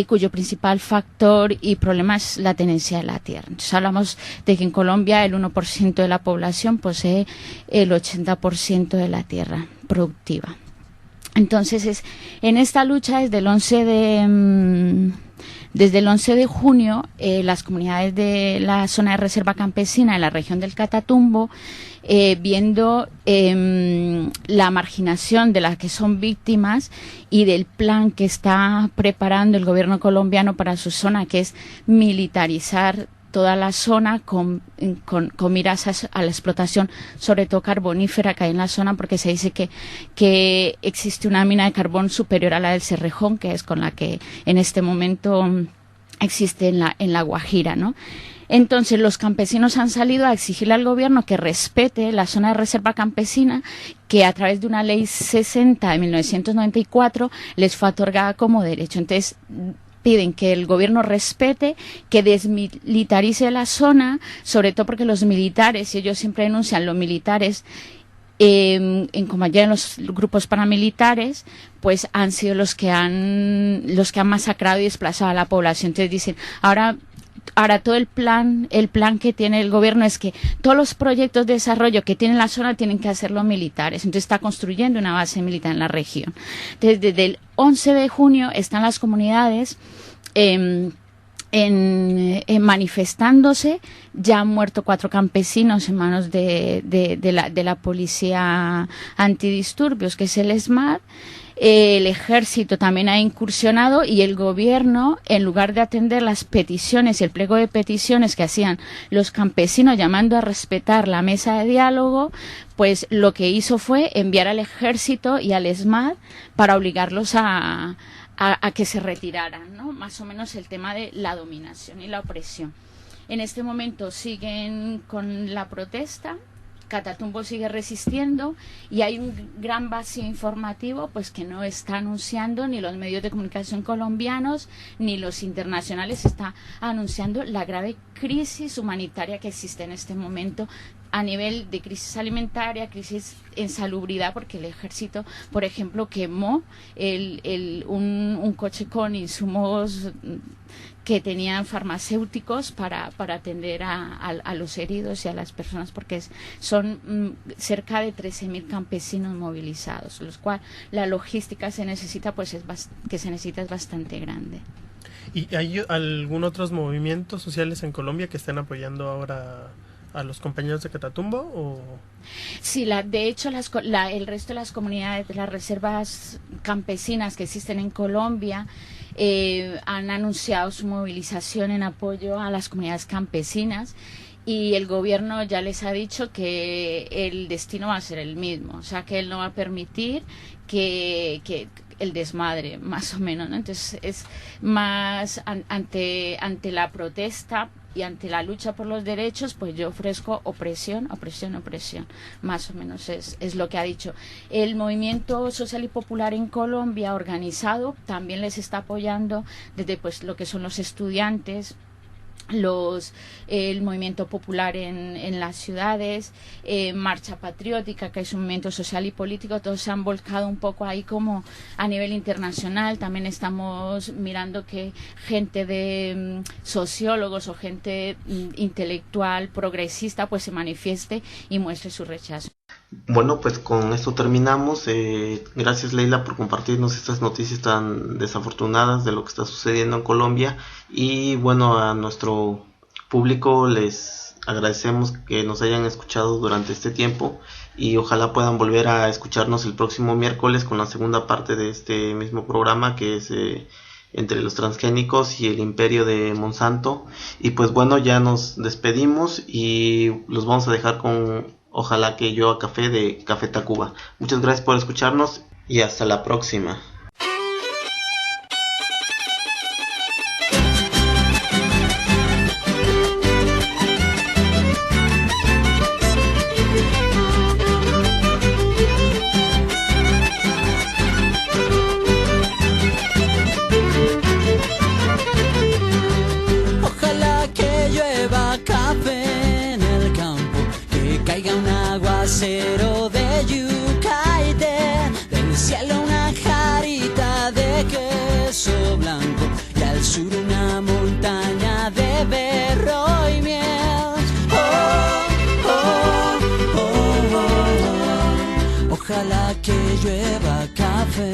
cuyo principal factor y problema es la tenencia de la tierra. Entonces hablamos de que en Colombia el 1% de la población posee el 80% de la tierra productiva. Entonces, en esta lucha desde el 11 de junio, las comunidades de la zona de reserva campesina de la región del Catatumbo, viendo la marginación de las que son víctimas y del plan que está preparando el gobierno colombiano para su zona, que es militarizar toda la zona con miras a la explotación, sobre todo carbonífera que hay en la zona, porque se dice que existe una mina de carbón superior a la del Cerrejón, que es con la que en este momento existe en la Guajira, ¿no? Entonces los campesinos han salido a exigirle al gobierno que respete la zona de reserva campesina, que a través de una ley 60 de 1994 les fue otorgada como derecho. Entonces piden que el gobierno respete, que desmilitarice la zona, sobre todo porque los militares, y ellos siempre denuncian, los militares en compañía de los grupos paramilitares, pues han sido los que han masacrado y desplazado a la población. Entonces dicen, ahora todo el plan que tiene el gobierno es que todos los proyectos de desarrollo que tiene la zona tienen que hacerlo militares. Entonces está construyendo una base militar en la región. Entonces, desde el 11 de junio están las comunidades manifestándose. Ya han muerto 4 campesinos en manos de la policía antidisturbios, que es el ESMAD. El ejército también ha incursionado y el gobierno, en lugar de atender las peticiones y el pliego de peticiones que hacían los campesinos llamando a respetar la mesa de diálogo, pues lo que hizo fue enviar al ejército y al ESMAD para obligarlos a que se retiraran, ¿no? Más o menos el tema de la dominación y la opresión. En este momento siguen con la protesta. Catatumbo sigue resistiendo y hay un gran vacío informativo, pues que no está anunciando ni los medios de comunicación colombianos ni los internacionales. Está anunciando la grave crisis humanitaria que existe en este momento a nivel de crisis alimentaria, crisis en salubridad, porque el ejército, por ejemplo, quemó un coche con insumos que tenían farmacéuticos para atender a los heridos y a las personas, porque son cerca de 13.000 campesinos movilizados, los cuales la logística se necesita, pues es bastante grande. ¿Y hay algún otros movimientos sociales en Colombia que estén apoyando ahora los compañeros de Catatumbo? ¿O? Sí, de hecho el resto de las comunidades, de las reservas campesinas que existen en Colombia, han anunciado su movilización en apoyo a las comunidades campesinas, y el gobierno ya les ha dicho que el destino va a ser el mismo, o sea que él no va a permitir que el desmadre, más o menos, ¿no? Entonces es más ante la protesta y ante la lucha por los derechos, pues yo ofrezco opresión, más o menos es lo que ha dicho. El movimiento social y popular en Colombia organizado también les está apoyando desde pues lo que son los estudiantes, el movimiento popular en las ciudades, Marcha Patriótica, que es un movimiento social y político. Todos se han volcado un poco ahí como a nivel internacional. También estamos mirando que gente de sociólogos o gente intelectual progresista pues se manifieste y muestre su rechazo. Bueno, pues con esto terminamos. Gracias, Leila, por compartirnos estas noticias tan desafortunadas de lo que está sucediendo en Colombia. Y bueno, a nuestro público les agradecemos que nos hayan escuchado durante este tiempo, y ojalá puedan volver a escucharnos el próximo miércoles con la segunda parte de este mismo programa, que es entre los transgénicos y el imperio de Monsanto. Y pues bueno, ya nos despedimos y los vamos a dejar con Ojalá que llueva café de Café Tacuba. Muchas gracias por escucharnos y hasta la próxima. Ojalá que llueva café en el campo, que caiga un aguacero de yuca y del cielo una jarita de queso blanco, y al sur una montaña de berro y miel. Ojalá que llueva café.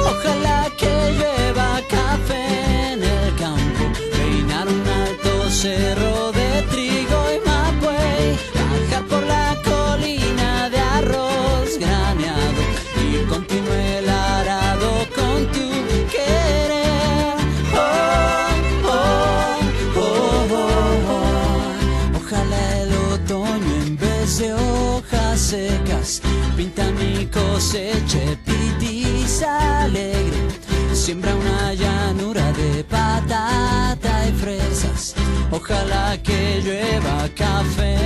Ojalá que llueva café en el campo, reinar un alto cerro de trigo y maguey, bajar por la colina de arroz graneado y continúe el arado con tu querer. Ojalá el otoño en vez de hojas secas pinta mi cosecha pitiza alegre, siembra una llanura de patata y fresas. Ojalá que llueva café.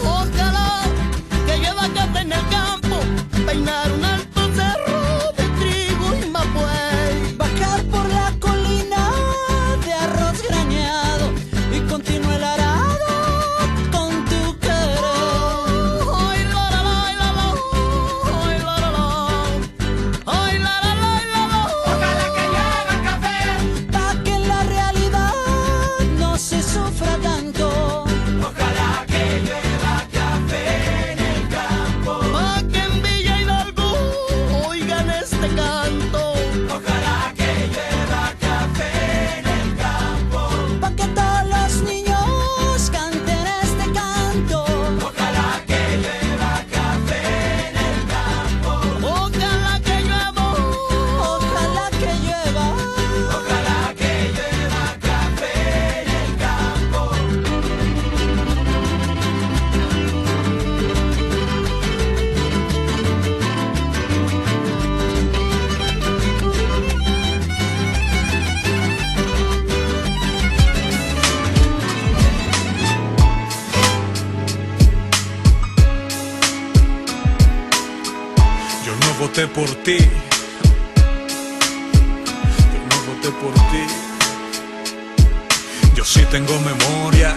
Ojalá que llueva café voté por ti. Yo no voté por ti. Yo sí tengo memoria.